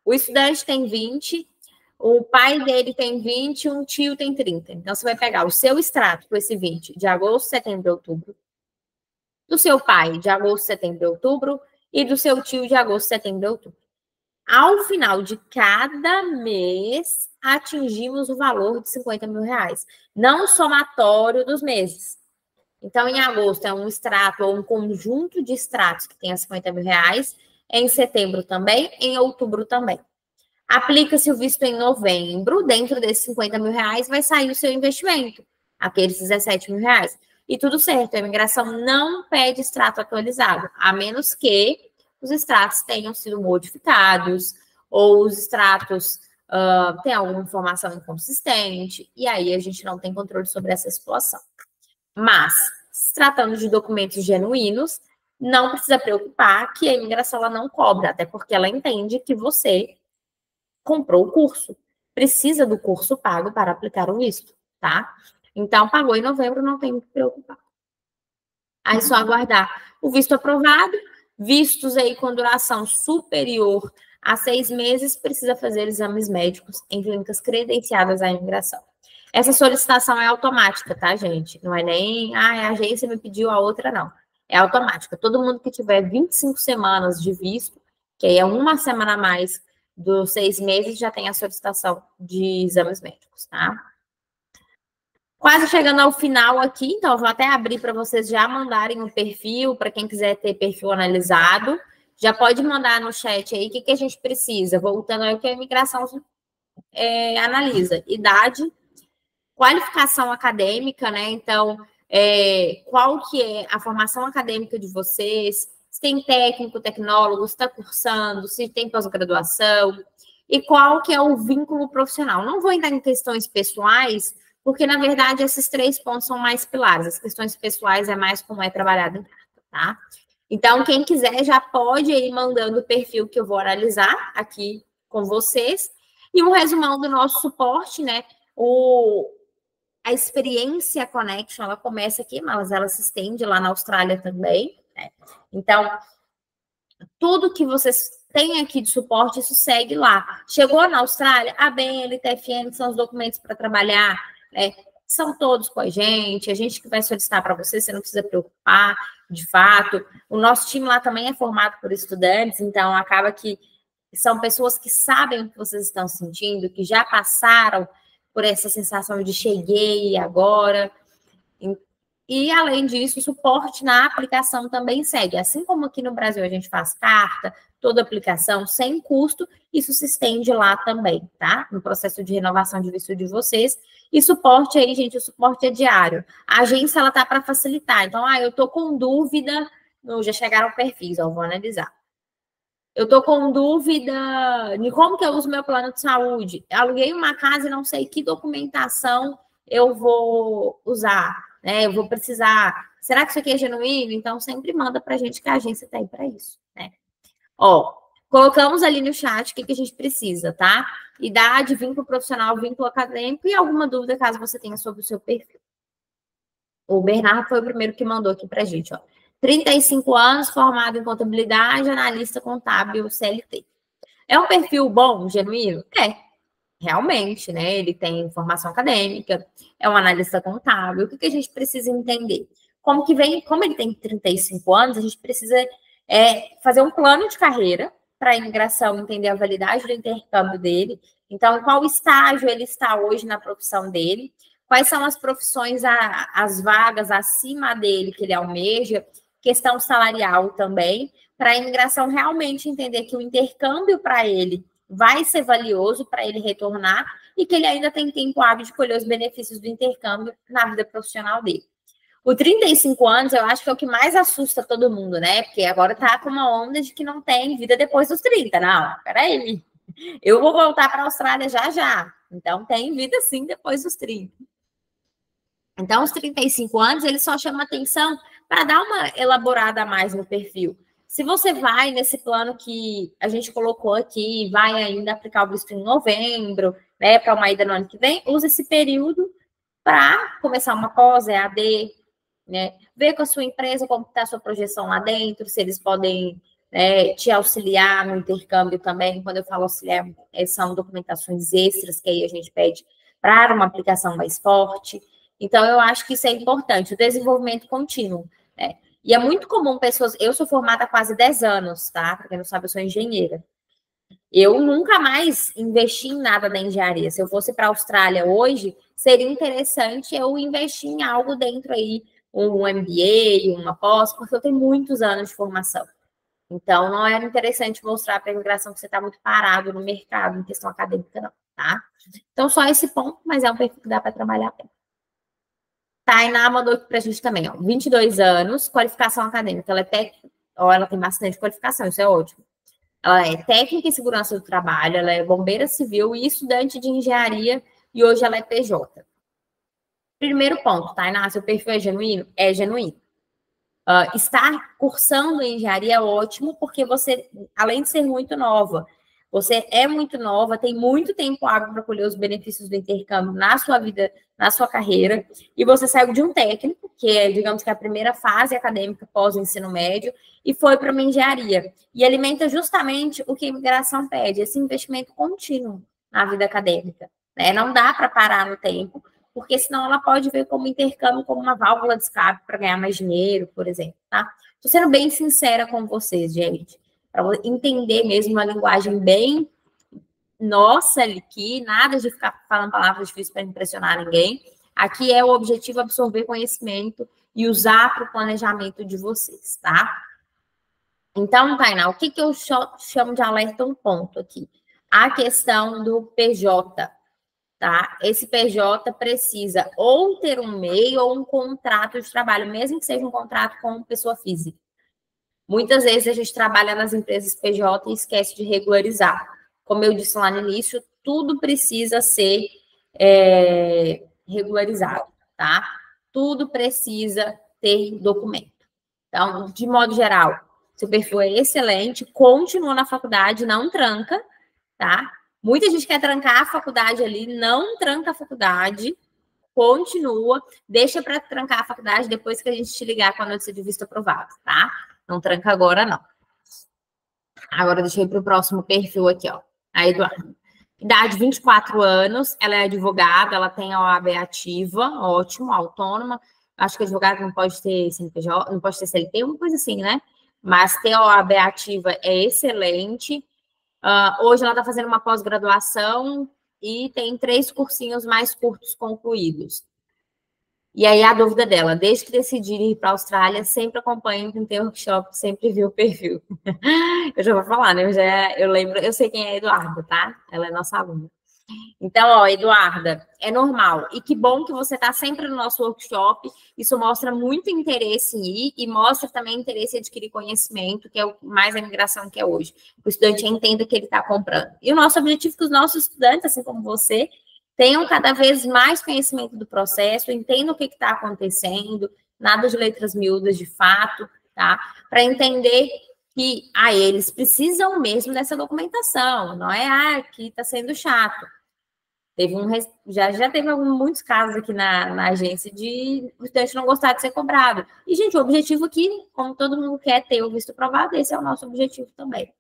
O estudante tem 20, o pai dele tem 20, um tio tem 30. Então, você vai pegar o seu extrato com esse 20 de agosto, setembro e outubro, do seu pai de agosto, setembro e outubro, e do seu tio de agosto, setembro e outubro. Ao final de cada mês, atingimos o valor de R$50.000, não o somatório dos meses. Então, em agosto é um extrato ou um conjunto de extratos que tem R$50.000, em setembro também, em outubro também. Aplica-se o visto em novembro, dentro desses R$50.000 vai sair o seu investimento, aqueles R$17.000. E tudo certo, a imigração não pede extrato atualizado, a menos que os extratos tenham sido modificados ou os extratos têm alguma informação inconsistente, e aí a gente não tem controle sobre essa situação. Mas, se tratando de documentos genuínos, não precisa preocupar que a imigração ela não cobra, até porque ela entende que você comprou o curso, precisa do curso pago para aplicar o visto, tá? Então, pagou em novembro, não tem que se preocupar. Aí, só aguardar o visto aprovado, vistos aí com duração superior a 6 meses, precisa fazer exames médicos em clínicas credenciadas à imigração. Essa solicitação é automática, tá, gente? Não é nem, a agência me pediu, a outra não. É automática. Todo mundo que tiver 25 semanas de visto, que aí é uma semana a mais dos 6 meses, já tem a solicitação de exames médicos, tá? Quase chegando ao final aqui, então eu vou até abrir para vocês já mandarem o perfil, para quem quiser ter perfil analisado. Já pode mandar no chat aí o que a gente precisa, voltando ao que a imigração analisa. Idade, qualificação acadêmica, né? Então, qual que é a formação acadêmica de vocês? Se tem técnico, tecnólogo, se está cursando, se tem pós-graduação, e qual que é o vínculo profissional. Não vou entrar em questões pessoais, porque, na verdade, esses 3 pontos são mais pilares. As questões pessoais é mais como é trabalhado em casa, tá? Então, quem quiser já pode ir mandando o perfil que eu vou analisar aqui com vocês. E um resumão do nosso suporte, né? A experiência Connection, ela começa aqui, mas ela se estende lá na Austrália também, né? Então, tudo que vocês têm aqui de suporte, isso segue lá. Chegou na Austrália, a BNL, TFN, que são os documentos para trabalhar, né? São todos com a gente que vai solicitar para você não precisa preocupar, de fato. O nosso time lá também é formado por estudantes, então acaba que são pessoas que sabem o que vocês estão sentindo, que já passaram por essa sensação de cheguei agora. E, além disso, o suporte na aplicação também segue. Assim como aqui no Brasil a gente faz carta, toda aplicação sem custo, isso se estende lá também, tá? No processo de renovação de visto de vocês. E suporte aí, gente, o suporte é diário. A agência, ela tá para facilitar. Então, eu tô com dúvida, já chegaram perfis, vou analisar. Eu tô com dúvida de como que eu uso meu plano de saúde. Eu aluguei uma casa e não sei que documentação eu vou usar, né? Eu vou precisar. Será que isso aqui é genuíno? Então, sempre manda para a gente que a agência está aí para isso, né? Colocamos ali no chat o que a gente precisa, tá? Idade, vínculo profissional, vínculo acadêmico e alguma dúvida caso você tenha sobre o seu perfil. O Bernardo foi o primeiro que mandou aqui para a gente, 35 anos, formado em contabilidade, analista contábil, CLT. É um perfil bom, genuíno? Realmente, né? Ele tem formação acadêmica, é um analista contábil. O que a gente precisa entender? Como ele tem 35 anos, a gente precisa fazer um plano de carreira para a imigração entender a validade do intercâmbio dele. Então, em qual estágio ele está hoje na profissão dele? Quais são as profissões, as vagas acima dele que ele almeja? Questão salarial também, para a imigração realmente entender que o intercâmbio para ele vai ser valioso para ele retornar e que ele ainda tem tempo hábil de colher os benefícios do intercâmbio na vida profissional dele. O 35 anos, eu acho que é o que mais assusta todo mundo, né? Porque agora tá com uma onda de que não tem vida depois dos 30. Não, peraí. Eu vou voltar para a Austrália já. Então, tem vida sim depois dos 30. Então, os 35 anos, ele só chama atenção para dar uma elaborada a mais no perfil. Se você vai nesse plano que a gente colocou aqui, vai ainda aplicar o visto em novembro, né, para uma ida no ano que vem, usa esse período para começar uma pós, EAD, né, ver com a sua empresa como está a sua projeção lá dentro, se eles podem, né, te auxiliar no intercâmbio também. Quando eu falo auxiliar, são documentações extras que aí a gente pede para uma aplicação mais forte. Então, eu acho que isso é importante, o desenvolvimento contínuo, né? E é muito comum pessoas... Eu sou formada há quase 10 anos, tá? Para quem não sabe, eu sou engenheira. Eu nunca mais investi em nada da engenharia. Se eu fosse para a Austrália hoje, seria interessante eu investir em algo dentro aí, um MBA, uma pós, porque eu tenho muitos anos de formação. Então, não era interessante mostrar para a imigração que você está muito parado no mercado em questão acadêmica, não, tá? Então, só esse ponto, mas é um perfil que dá para trabalhar bem. Tainá mandou aqui para a gente também, ó, 22 anos, qualificação acadêmica. Ela é técnica, ó, ela tem bastante qualificação, isso é ótimo. Ela é técnica em segurança do trabalho, ela é bombeira civil e estudante de engenharia, e hoje ela é PJ. Primeiro ponto, Tainá, seu perfil é genuíno? É genuíno. Estar cursando engenharia é ótimo, porque você, além de ser muito nova, você é muito nova, tem muito tempo hábil para colher os benefícios do intercâmbio na sua vida, na sua carreira, e você saiu de um técnico, que é, digamos que a primeira fase acadêmica pós o ensino médio, e foi para uma engenharia. E alimenta justamente o que a imigração pede, esse investimento contínuo na vida acadêmica, né? Não dá para parar no tempo, porque senão ela pode ver como intercâmbio, como uma válvula de escape para ganhar mais dinheiro, por exemplo, tá? Estou sendo bem sincera com vocês, gente, para entender mesmo uma linguagem bem nossa aqui, nada de ficar falando palavras difíceis para impressionar ninguém. Aqui é o objetivo absorver conhecimento e usar para o planejamento de vocês, tá? Então, Tainá, o que eu chamo de alerta um ponto aqui? A questão do PJ, tá? Esse PJ precisa ou ter um MEI ou um contrato de trabalho, mesmo que seja um contrato com pessoa física. Muitas vezes a gente trabalha nas empresas PJ e esquece de regularizar. Como eu disse lá no início, tudo precisa ser regularizado, tá? Tudo precisa ter documento. Então, de modo geral, seu perfil é excelente, continua na faculdade, não tranca, tá? Muita gente quer trancar a faculdade ali, não tranca a faculdade, continua, deixa para trancar a faculdade depois que a gente te ligar com a notícia de visto aprovado, tá? Não tranca agora, não. Agora deixa eu ir para o próximo perfil aqui, ó. A Eduarda. Idade 24 anos, ela é advogada, ela tem a OAB ativa, ótimo, autônoma. Acho que advogado não pode ter CNPJ, não pode ter CLT, uma coisa assim, né? Mas ter a OAB ativa é excelente. Hoje ela está fazendo uma pós-graduação e tem 3 cursinhos mais curtos concluídos. E aí a dúvida dela, desde que decidi ir para a Austrália, sempre acompanho quem tem workshop, sempre vi o perfil. Eu já vou falar, né? Eu lembro, eu sei quem é a Eduarda, tá? Ela é nossa aluna. Então, ó, Eduarda, é normal. E que bom que você está sempre no nosso workshop. Isso mostra muito interesse em ir e mostra também interesse em adquirir conhecimento, que é o mais a imigração que é hoje. O estudante entenda que ele está comprando. E o nosso objetivo é que os nossos estudantes, assim como você, tenham cada vez mais conhecimento do processo, entendam o que está acontecendo, nada de letras miúdas de fato, tá? Para entender que eles precisam mesmo dessa documentação, não é aqui está sendo chato. Já teve muitos casos aqui na agência de o estudante não gostar de ser cobrado. E, gente, o objetivo aqui, como todo mundo quer ter o visto aprovado, esse é o nosso objetivo também.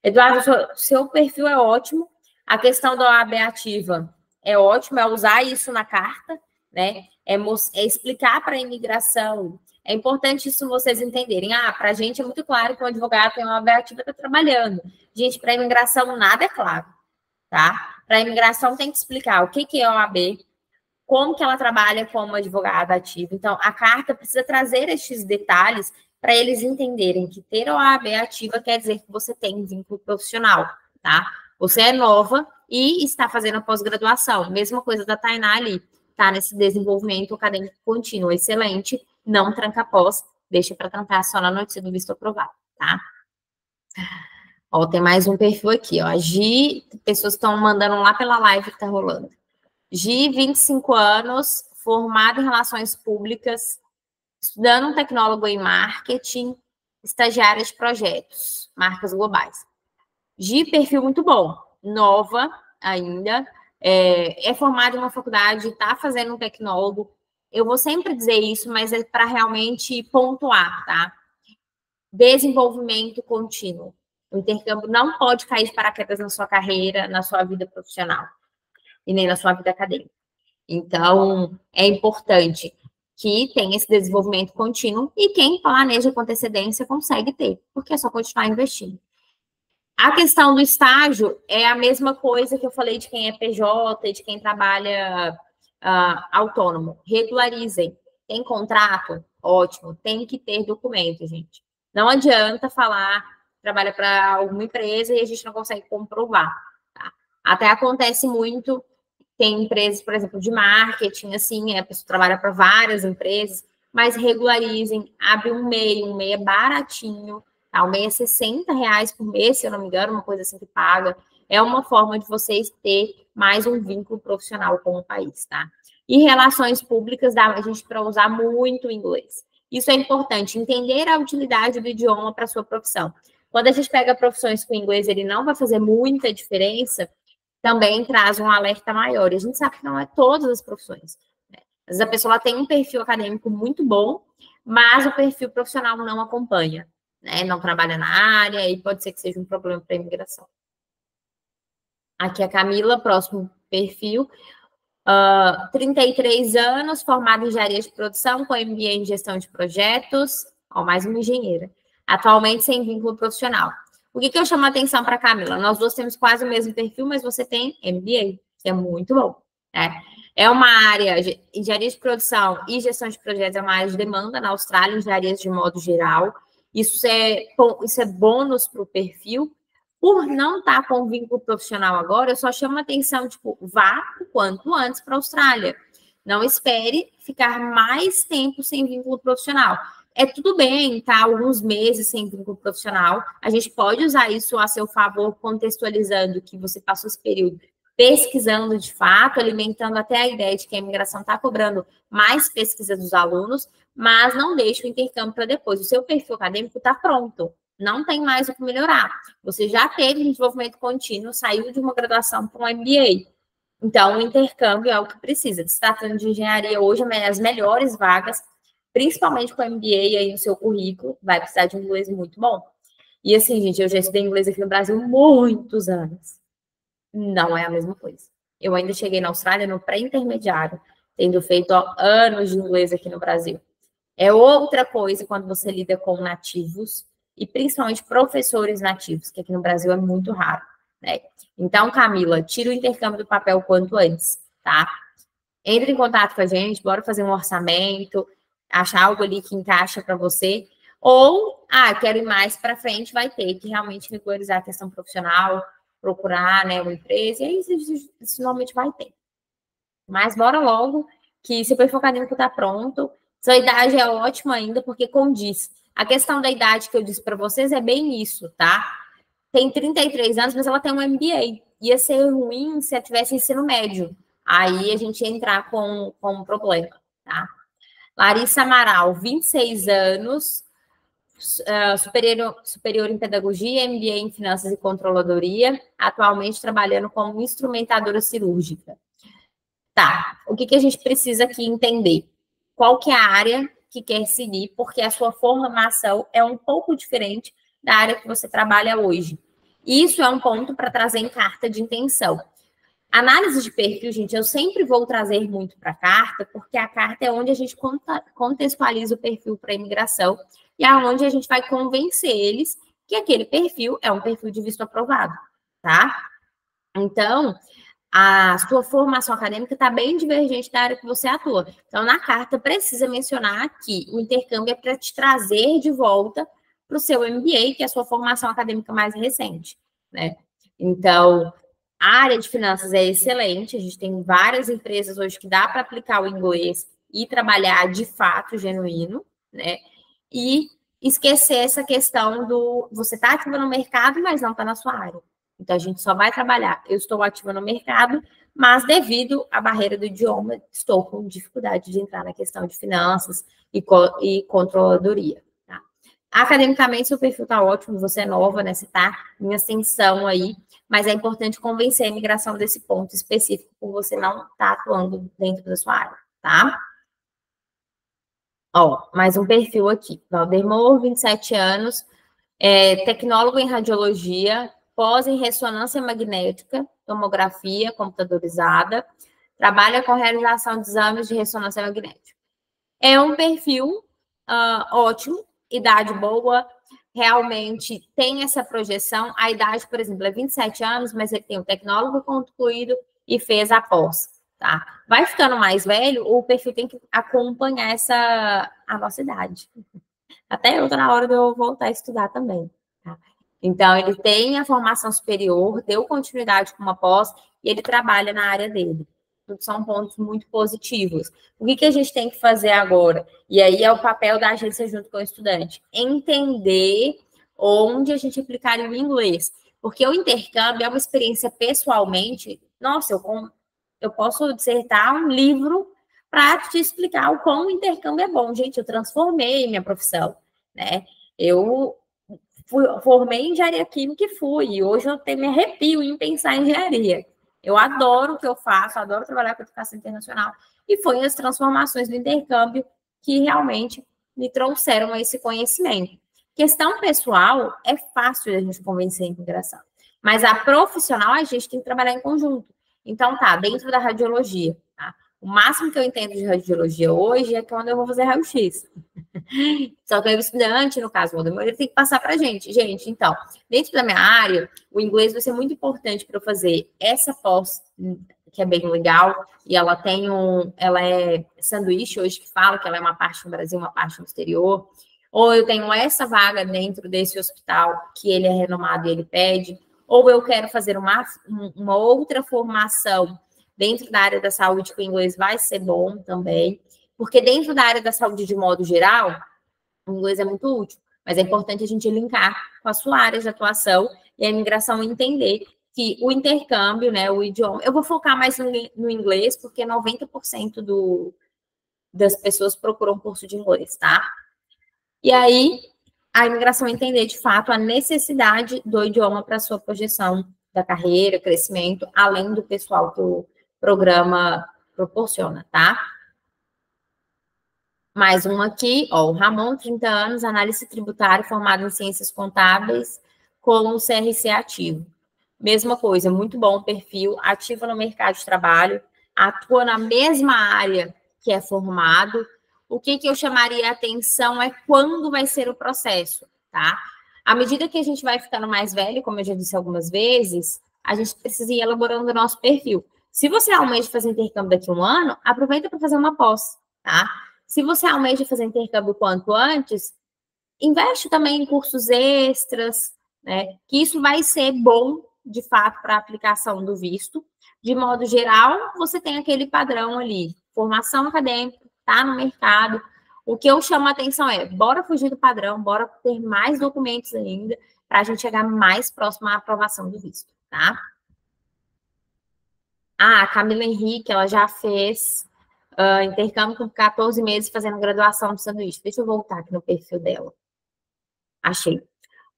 Eduardo, seu perfil é ótimo. A questão da OAB ativa é ótimo, é usar isso na carta, né? É explicar para a imigração. É importante isso vocês entenderem. Para a gente é muito claro que o advogado tem uma OAB ativa e está trabalhando. Gente, para a imigração nada é claro, tá? Para a imigração tem que explicar o que é a OAB, como que ela trabalha como advogada ativa. Então, a carta precisa trazer estes detalhes para eles entenderem que ter a OAB ativa quer dizer que você tem vínculo profissional, tá? Você é nova e está fazendo a pós-graduação. Mesma coisa da Tainá ali, tá nesse desenvolvimento acadêmico contínuo, excelente, não tranca pós, deixa para trancar só na notícia do visto aprovado, tá? Ó, tem mais um perfil aqui, ó. A Gi, pessoas estão mandando lá pela live que tá rolando. Gi, 25 anos, formada em relações públicas, estudando um tecnólogo em marketing, estagiária de projetos, marcas globais. De perfil muito bom, nova ainda, é formada em uma faculdade, está fazendo um tecnólogo. Eu vou sempre dizer isso, mas é para realmente pontuar, tá? Desenvolvimento contínuo. O intercâmbio não pode cair de paraquedas na sua carreira, na sua vida profissional e nem na sua vida acadêmica. Então, é importante que tenha esse desenvolvimento contínuo e quem planeja com antecedência consegue ter, porque é só continuar investindo. A questão do estágio é a mesma coisa que eu falei de quem é PJ e de quem trabalha autônomo. Regularizem. Tem contrato? Ótimo. Tem que ter documento, gente. Não adianta falar, trabalha para alguma empresa e a gente não consegue comprovar. Tá? Até acontece muito, tem empresas, por exemplo, de marketing, assim, a pessoa trabalha para várias empresas, mas regularizem, abre um MEI é baratinho, tá? O MEI é R$60 por mês, se eu não me engano, uma coisa assim que paga. É uma forma de vocês ter mais um vínculo profissional com o país, tá? E relações públicas dá a gente para usar muito o inglês. Isso é importante, entender a utilidade do idioma para a sua profissão. Quando a gente pega profissões com inglês, ele não vai fazer muita diferença, também traz um alerta maior. E a gente sabe que não é todas as profissões. Né? Às vezes a pessoa tem um perfil acadêmico muito bom, mas o perfil profissional não acompanha, né? Não trabalha na área e pode ser que seja um problema para a imigração. Aqui a Camila, próximo perfil. 33 anos, formada em engenharia de produção, com MBA em gestão de projetos, mais uma engenheira. Atualmente sem vínculo profissional. O que eu chamo a atenção para a Camila? Nós duas temos quase o mesmo perfil, mas você tem MBA, que é muito bom. Né? É uma área, engenharia de produção e gestão de projetos é uma área de demanda na Austrália, engenharias de modo geral. Isso é bônus para o perfil. Por não estar com vínculo profissional agora, eu só chamo a atenção, tipo, vá o quanto antes para a Austrália. Não espere ficar mais tempo sem vínculo profissional. É tudo bem, tá? Alguns meses sem vínculo profissional. A gente pode usar isso a seu favor, contextualizando que você passou esse período pesquisando de fato, alimentando até a ideia de que a imigração está cobrando mais pesquisa dos alunos, mas não deixe o intercâmbio para depois. O seu perfil acadêmico está pronto. Não tem mais o que melhorar. Você já teve desenvolvimento contínuo, saiu de uma graduação para um MBA. Então, o intercâmbio é o que precisa. Se tratando de engenharia hoje, as melhores vagas, principalmente com MBA aí no seu currículo, vai precisar de um inglês muito bom. E assim, gente, eu já estudei inglês aqui no Brasil muitos anos. Não é a mesma coisa. Eu ainda cheguei na Austrália no pré-intermediário, tendo feito anos de inglês aqui no Brasil. É outra coisa quando você lida com nativos, e principalmente professores nativos, que aqui no Brasil é muito raro, né? Então, Camila, tira o intercâmbio do papel o quanto antes, tá? Entre em contato com a gente, bora fazer um orçamento, achar algo ali que encaixa para você, ou, quero ir mais para frente, vai ter que realmente regularizar a questão profissional, procurar, né, uma empresa, e aí isso normalmente vai ter. Mas bora logo, que se o perfil acadêmico está pronto, sua idade é ótima ainda, porque condiz. A questão da idade que eu disse para vocês é bem isso, tá? Tem 33 anos, mas ela tem um MBA. Ia ser ruim se ela tivesse ensino médio. Aí a gente ia entrar com um problema, tá? Larissa Amaral, 26 anos, superior em pedagogia, MBA em finanças e controladoria, atualmente trabalhando como instrumentadora cirúrgica. Tá, o que a gente precisa aqui entender? Qual que é a área que quer seguir, porque a sua formação é um pouco diferente da área que você trabalha hoje. Isso é um ponto para trazer em carta de intenção. Análise de perfil, gente, eu sempre vou trazer muito para a carta, porque a carta é onde a gente contextualiza o perfil para a imigração e é onde a gente vai convencer eles que aquele perfil é um perfil de visto aprovado, tá? Então, a sua formação acadêmica está bem divergente da área que você atua. Então, na carta, precisa mencionar que o intercâmbio é para te trazer de volta para o seu MBA, que é a sua formação acadêmica mais recente, né? Então, a área de finanças é excelente, a gente tem várias empresas hoje que dá para aplicar o inglês e trabalhar de fato genuíno, né? E esquecer essa questão do você está ativa no mercado, mas não está na sua área. Então, a gente só vai trabalhar. Eu estou ativa no mercado, mas devido à barreira do idioma, estou com dificuldade de entrar na questão de finanças e controladoria. Tá? Academicamente, seu perfil está ótimo, você é nova, né? Você está em ascensão aí, mas é importante convencer a imigração desse ponto específico, por você não estar atuando dentro da sua área, tá? Ó, mais um perfil aqui. Valdemor, 27 anos, tecnólogo em radiologia, pós em ressonância magnética, tomografia computadorizada, trabalha com realização de exames de ressonância magnética. É um perfil ótimo, idade boa, realmente tem essa projeção. A idade, por exemplo, é 27 anos, mas ele tem o tecnólogo concluído e fez a pós, tá? Vai ficando mais velho, o perfil tem que acompanhar a nossa idade. Até eu tô na hora de eu voltar a estudar também, tá? Então, ele tem a formação superior, deu continuidade com uma pós e ele trabalha na área dele. Tudo são pontos muito positivos. O que a gente tem que fazer agora? E aí é o papel da agência junto com o estudante. Entender onde a gente aplicaria o inglês. Porque o intercâmbio é uma experiência pessoalmente. Nossa, eu posso dissertar um livro para te explicar o como o intercâmbio é bom. Gente, eu transformei minha profissão, né? Eu formei em engenharia química e fui. E hoje eu me arrepio em pensar em engenharia. Eu adoro o que eu faço, adoro trabalhar com educação internacional. E foi as transformações do intercâmbio que realmente me trouxeram esse conhecimento. Questão pessoal, é fácil a gente convencer a imigração. Mas a profissional, a gente tem que trabalhar em conjunto. Então, tá, dentro da radiologia, tá? O máximo que eu entendo de radiologia hoje é quando eu vou fazer raio-x. Só que o estudante, no caso, ele tem que passar para a gente. Gente, então, dentro da minha área, o inglês vai ser muito importante para eu fazer essa pós, que é bem legal, e ela tem ela é sanduíche hoje que fala, que ela é uma parte no Brasil, uma parte no exterior. Ou eu tenho essa vaga dentro desse hospital, que ele é renomado e ele pede, ou eu quero fazer uma outra formação dentro da área da saúde, que o inglês vai ser bom também. Porque dentro da área da saúde, de modo geral, o inglês é muito útil, mas é importante a gente linkar com a sua área de atuação e a imigração entender que o intercâmbio, né, o idioma... Eu vou focar mais no inglês, porque 90% das pessoas procuram curso de inglês, tá? E aí, a imigração entender, de fato, a necessidade do idioma para a sua projeção da carreira, crescimento, além do pessoal que o programa proporciona, tá? Mais um aqui, ó, o Ramon, 30 anos, análise tributária, formado em ciências contábeis, com o CRC ativo. Mesma coisa, muito bom o perfil, ativo no mercado de trabalho, atua na mesma área que é formado. O que eu chamaria a atenção é quando vai ser o processo, tá? À medida que a gente vai ficando mais velho, como eu já disse algumas vezes, a gente precisa ir elaborando o nosso perfil. Se você almeja fazer intercâmbio daqui a um ano, aproveita para fazer uma pós, tá? Se você almeja fazer intercâmbio quanto antes, investe também em cursos extras, né? Que isso vai ser bom, de fato, para a aplicação do visto. De modo geral, você tem aquele padrão ali, formação acadêmica, tá no mercado. O que eu chamo a atenção é, bora fugir do padrão, bora ter mais documentos ainda, para a gente chegar mais próximo à aprovação do visto, tá? Ah, a Camila Henrique, ela já fez... intercâmbio com 14 meses fazendo graduação de sanduíche. Deixa eu voltar aqui no perfil dela. Achei.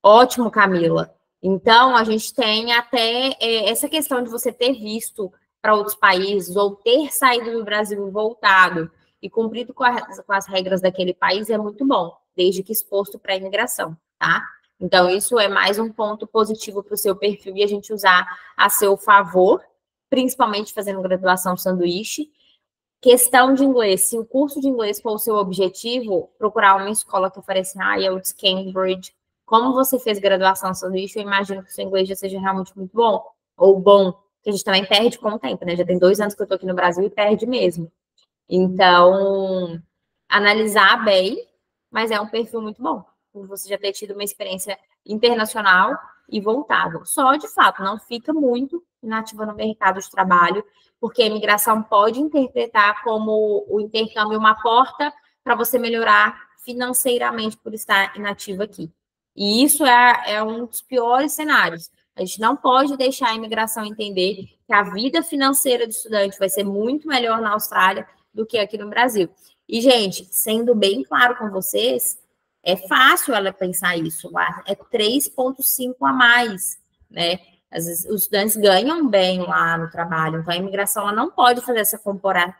Ótimo, Camila. Então, a gente tem até essa questão de você ter visto para outros países ou ter saído do Brasil e voltado e cumprido com as regras daquele país é muito bom, desde que exposto para a imigração, tá? Então, isso é mais um ponto positivo para o seu perfil e a gente usar a seu favor, principalmente fazendo graduação sanduíche. Questão de inglês, se o curso de inglês for o seu objetivo, procurar uma escola que oferece IELTS, Cambridge. Como você fez graduação sanduíche, eu imagino que o seu inglês já seja realmente muito bom. Ou bom, que a gente também perde com o tempo, né? Já tem 2 anos que eu tô aqui no Brasil e perde mesmo. Então, analisar bem, mas é um perfil muito bom. Você já ter tido uma experiência internacional e voltado. Só, de fato, não fica muito inativa no mercado de trabalho, porque a imigração pode interpretar como o intercâmbio uma porta para você melhorar financeiramente por estar inativo aqui. E isso é um dos piores cenários. A gente não pode deixar a imigração entender que a vida financeira do estudante vai ser muito melhor na Austrália do que aqui no Brasil. E, gente, sendo bem claro com vocês, É fácil ela pensar isso lá, é 3,5 a mais, né? Às vezes os estudantes ganham bem lá no trabalho, então a imigração ela não pode fazer essa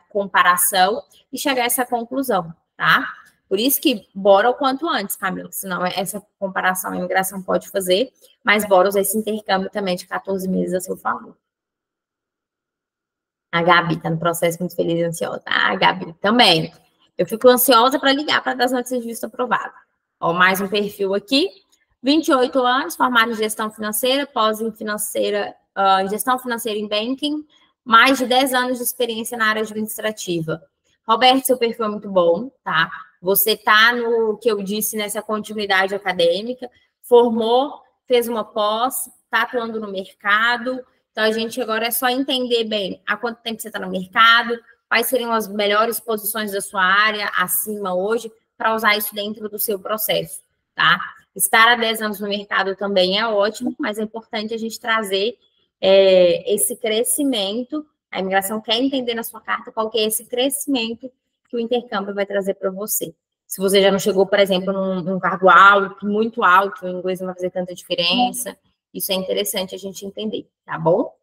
comparação e chegar a essa conclusão, tá? Por isso que bora o quanto antes, Camila, senão essa comparação a imigração pode fazer, mas bora usar esse intercâmbio também de 14 meses a seu favor. A Gabi está no processo muito feliz e ansiosa. Ah, Gabi, também. Eu fico ansiosa para ligar para dar as notícias de visto aprovado. Ó, mais um perfil aqui. 28 anos, formado em gestão financeira, pós em gestão financeira em banking, mais de 10 anos de experiência na área administrativa. Roberto, seu perfil é muito bom, tá? Você está no que eu disse nessa continuidade acadêmica, formou, fez uma pós, está atuando no mercado. Então, a gente agora é só entender bem há quanto tempo você está no mercado, quais seriam as melhores posições da sua área acima hoje, para usar isso dentro do seu processo, tá? Estar há 10 anos no mercado também é ótimo, mas é importante a gente trazer esse crescimento. A imigração quer entender na sua carta qual que é esse crescimento que o intercâmbio vai trazer para você. Se você já não chegou, por exemplo, num cargo alto, muito alto, o inglês não vai fazer tanta diferença. Isso é interessante a gente entender, tá bom?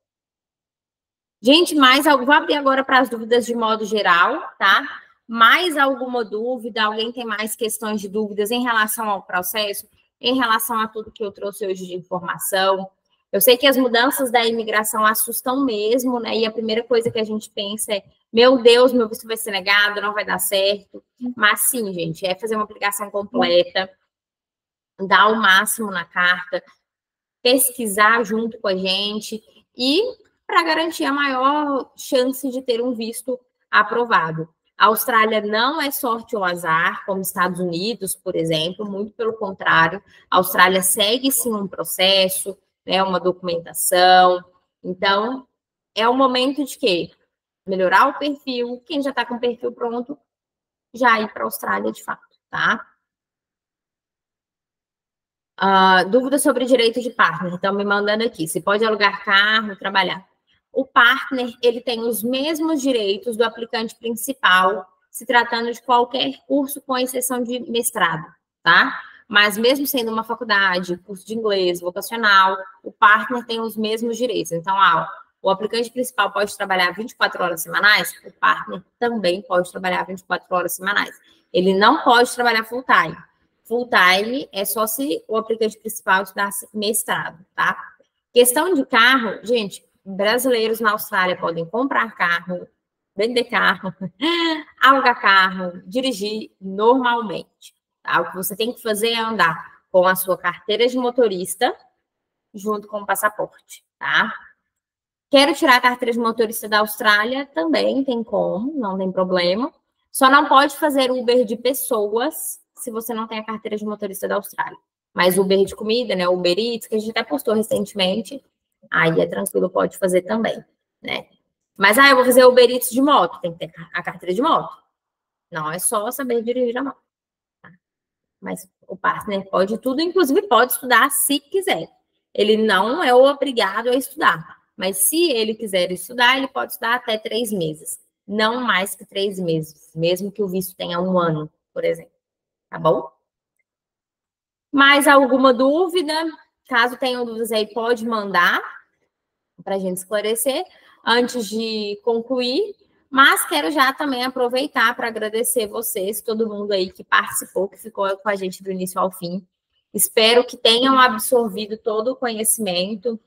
Gente, mais algo? Vou abrir agora para as dúvidas de modo geral, tá? Mais alguma dúvida? Alguém tem mais questões de dúvidas em relação ao processo? Em relação a tudo que eu trouxe hoje de informação? Eu sei que as mudanças da imigração assustam mesmo, né? E a primeira coisa que a gente pensa é, meu Deus, meu visto vai ser negado, não vai dar certo. Mas sim, gente, é fazer uma aplicação completa, dar o máximo na carta, pesquisar junto com a gente e para garantir a maior chance de ter um visto aprovado. A Austrália não é sorte ou azar, como Estados Unidos, por exemplo, muito pelo contrário. A Austrália segue sim um processo, né, uma documentação. Então, é o momento de quê? Melhorar o perfil. Quem já está com o perfil pronto, já ir para a Austrália de fato, tá? Dúvida sobre direito de partner. Estão me mandando aqui. Se pode alugar carro, trabalhar. O partner, ele tem os mesmos direitos do aplicante principal, se tratando de qualquer curso, com exceção de mestrado, tá? Mas mesmo sendo uma faculdade, curso de inglês, vocacional, o partner tem os mesmos direitos. Então, o aplicante principal pode trabalhar 24 horas semanais, o partner também pode trabalhar 24 horas semanais. Ele não pode trabalhar full time. Full time é só se o aplicante principal estudasse mestrado, tá? Questão de carro, gente, brasileiros na Austrália podem comprar carro, vender carro, alugar carro, dirigir normalmente, tá? O que você tem que fazer é andar com a sua carteira de motorista junto com o passaporte, tá? Quero tirar a carteira de motorista da Austrália, também tem como, não tem problema. Só não pode fazer Uber de pessoas se você não tem a carteira de motorista da Austrália. Mas Uber de comida, né? Uber Eats, que a gente até postou recentemente, aí é tranquilo, pode fazer também, né? Mas, eu vou fazer Uber Eats de moto, tem que ter a carteira de moto. Não é só saber dirigir a moto. Tá? Mas o partner pode tudo, inclusive pode estudar se quiser. Ele não é obrigado a estudar. Mas se ele quiser estudar, ele pode estudar até 3 meses. Não mais que 3 meses, mesmo que o visto tenha 1 ano, por exemplo. Tá bom? Mais alguma dúvida? Caso tenham dúvidas aí, pode mandar para a gente esclarecer antes de concluir. Mas quero já também aproveitar para agradecer vocês, todo mundo aí que participou, que ficou com a gente do início ao fim. Espero que tenham absorvido todo o conhecimento.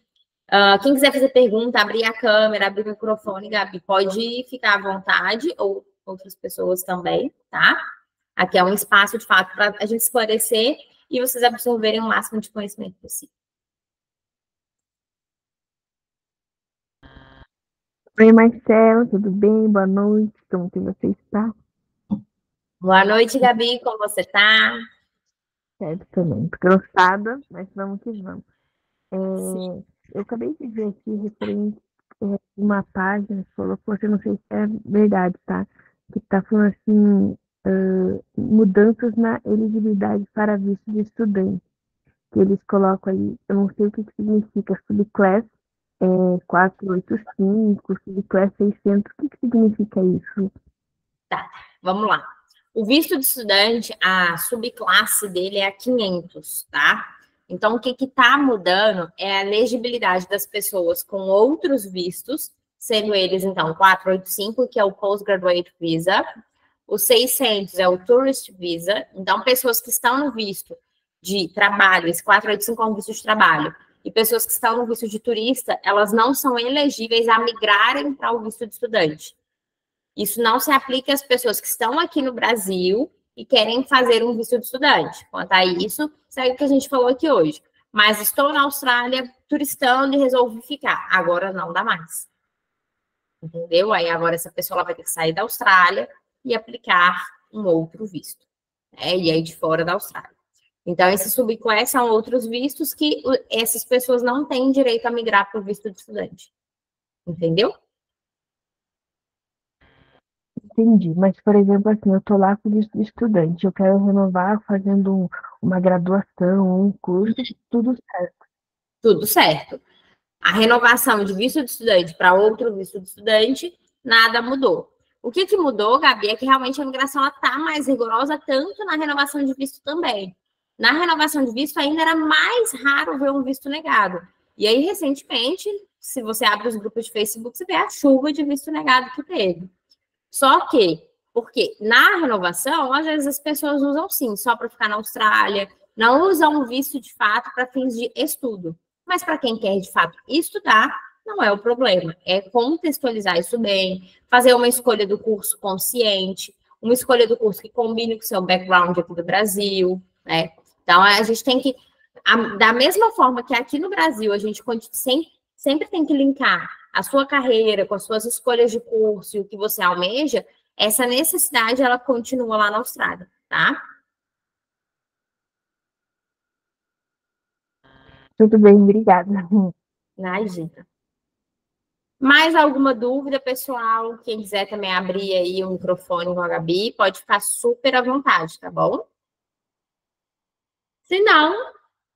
Quem quiser fazer pergunta, abrir a câmera, abrir o microfone, Gabi, pode ficar à vontade, ou outras pessoas também, tá? Aqui é um espaço, de fato, para a gente esclarecer e vocês absorverem o máximo de conhecimento possível. Oi, Marcelo, tudo bem? Boa noite, como que você está? Boa noite, Gabi, como você está? Certo, também. Tô cansada, mas vamos que vamos. Eu acabei de ver aqui, referente uma página que falou, poxa, eu não sei se é verdade, tá? Que tá falando assim, mudanças na elegibilidade para visto de estudante. Que eles colocam aí, eu não sei o que significa, subclass 485, subclass 600, o que significa isso? Tá, vamos lá. O visto de estudante, a subclasse dele é a 500, tá? Então, o que está mudando é a elegibilidade das pessoas com outros vistos, sendo eles, então, 485, que é o Postgraduate Visa, o 600 é o Tourist Visa, então, pessoas que estão no visto de trabalho, esse 485 é um visto de trabalho, e pessoas que estão no visto de turista, elas não são elegíveis a migrarem para o visto de estudante. Isso não se aplica às pessoas que estão aqui no Brasil e querem fazer um visto de estudante. Quanto a isso, segue o que a gente falou aqui hoje. Mas estou na Austrália turistando e resolvi ficar. Agora não dá mais. Entendeu? Aí agora essa pessoa vai ter que sair da Austrália e aplicar um outro visto. E aí de fora da Austrália. Então, esses subclass são outros vistos que essas pessoas não têm direito a migrar para o visto de estudante. Entendeu? Entendi. Mas, por exemplo, assim, eu tô lá com visto de estudante, eu quero renovar fazendo uma graduação, um curso, tudo certo. Tudo certo. A renovação de visto de estudante para outro visto de estudante, nada mudou. O que mudou, Gabi, é que realmente a imigração está mais rigorosa, tanto na renovação de visto também. Na renovação de visto, ainda era mais raro ver um visto negado. E aí, recentemente, se você abre os grupos de Facebook, você vê a chuva de visto negado que teve. Só que, porque na renovação, às vezes as pessoas usam sim, só para ficar na Austrália, não usam o visto de fato para fins de estudo. Mas para quem quer de fato estudar, não é o problema. É contextualizar isso bem, fazer uma escolha do curso consciente, uma escolha do curso que combine com o seu background aqui do Brasil, né? Então, a gente tem que, da mesma forma que aqui no Brasil, a gente sempre tem que linkar a sua carreira com as suas escolhas de curso e o que você almeja, essa necessidade, ela continua lá na Austrália, tá? Tudo bem, obrigada. Imagina. Mais alguma dúvida, pessoal? Quem quiser também abrir aí o microfone com a Gabi, pode ficar super à vontade, tá bom? Se não,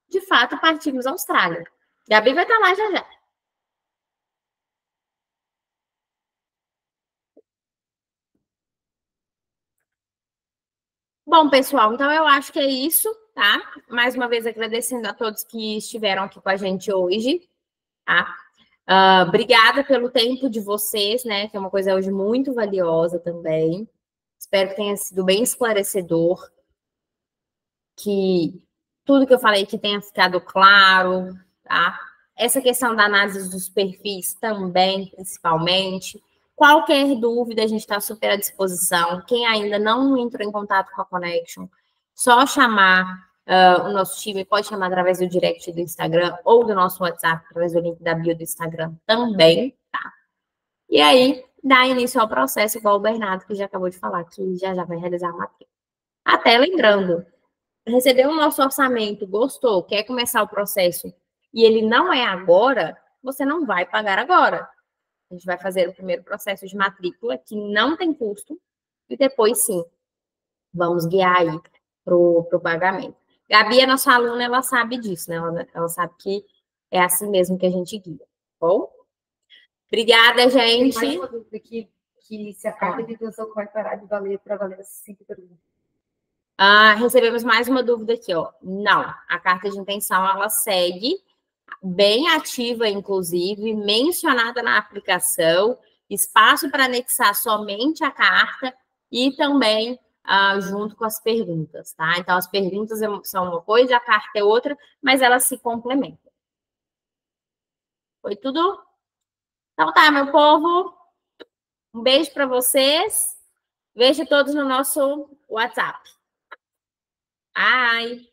de fato, partimos à Austrália. Gabi vai estar lá já já. Bom, pessoal, então eu acho que é isso, tá? Mais uma vez agradecendo a todos que estiveram aqui com a gente hoje, tá? Obrigada pelo tempo de vocês, né? Que é uma coisa hoje muito valiosa também. Espero que tenha sido bem esclarecedor, que tudo que eu falei aqui tenha ficado claro, tá? Essa questão da análise dos perfis também, principalmente. Qualquer dúvida, a gente está super à disposição. Quem ainda não entrou em contato com a Connection, só chamar o nosso time, pode chamar através do direct do Instagram ou do nosso WhatsApp, através do link da bio do Instagram também, tá? E aí, dá início ao processo, igual o Bernardo, que já acabou de falar, que já vai realizar a matrícula. Até lembrando, recebeu o nosso orçamento, gostou, quer começar o processo e ele não é agora, você não vai pagar agora. A gente vai fazer o primeiro processo de matrícula, que não tem custo, e depois sim, vamos guiar aí para o pagamento. Gabi é nossa aluna, ela sabe disso, né? Ela sabe que é assim mesmo que a gente guia. Bom? Obrigada, gente. Tem mais uma dúvida aqui, que se a carta de intenção vai parar de valer para valer essas 5 perguntas. Recebemos mais uma dúvida aqui, ó. Não, a carta de intenção, ela segue bem ativa, inclusive, mencionada na aplicação, espaço para anexar somente a carta e também junto com as perguntas, tá? Então, as perguntas são uma coisa, a carta é outra, mas elas se complementam. Foi tudo? Então tá, meu povo. Um beijo para vocês. Vejo todos no nosso WhatsApp. Bye!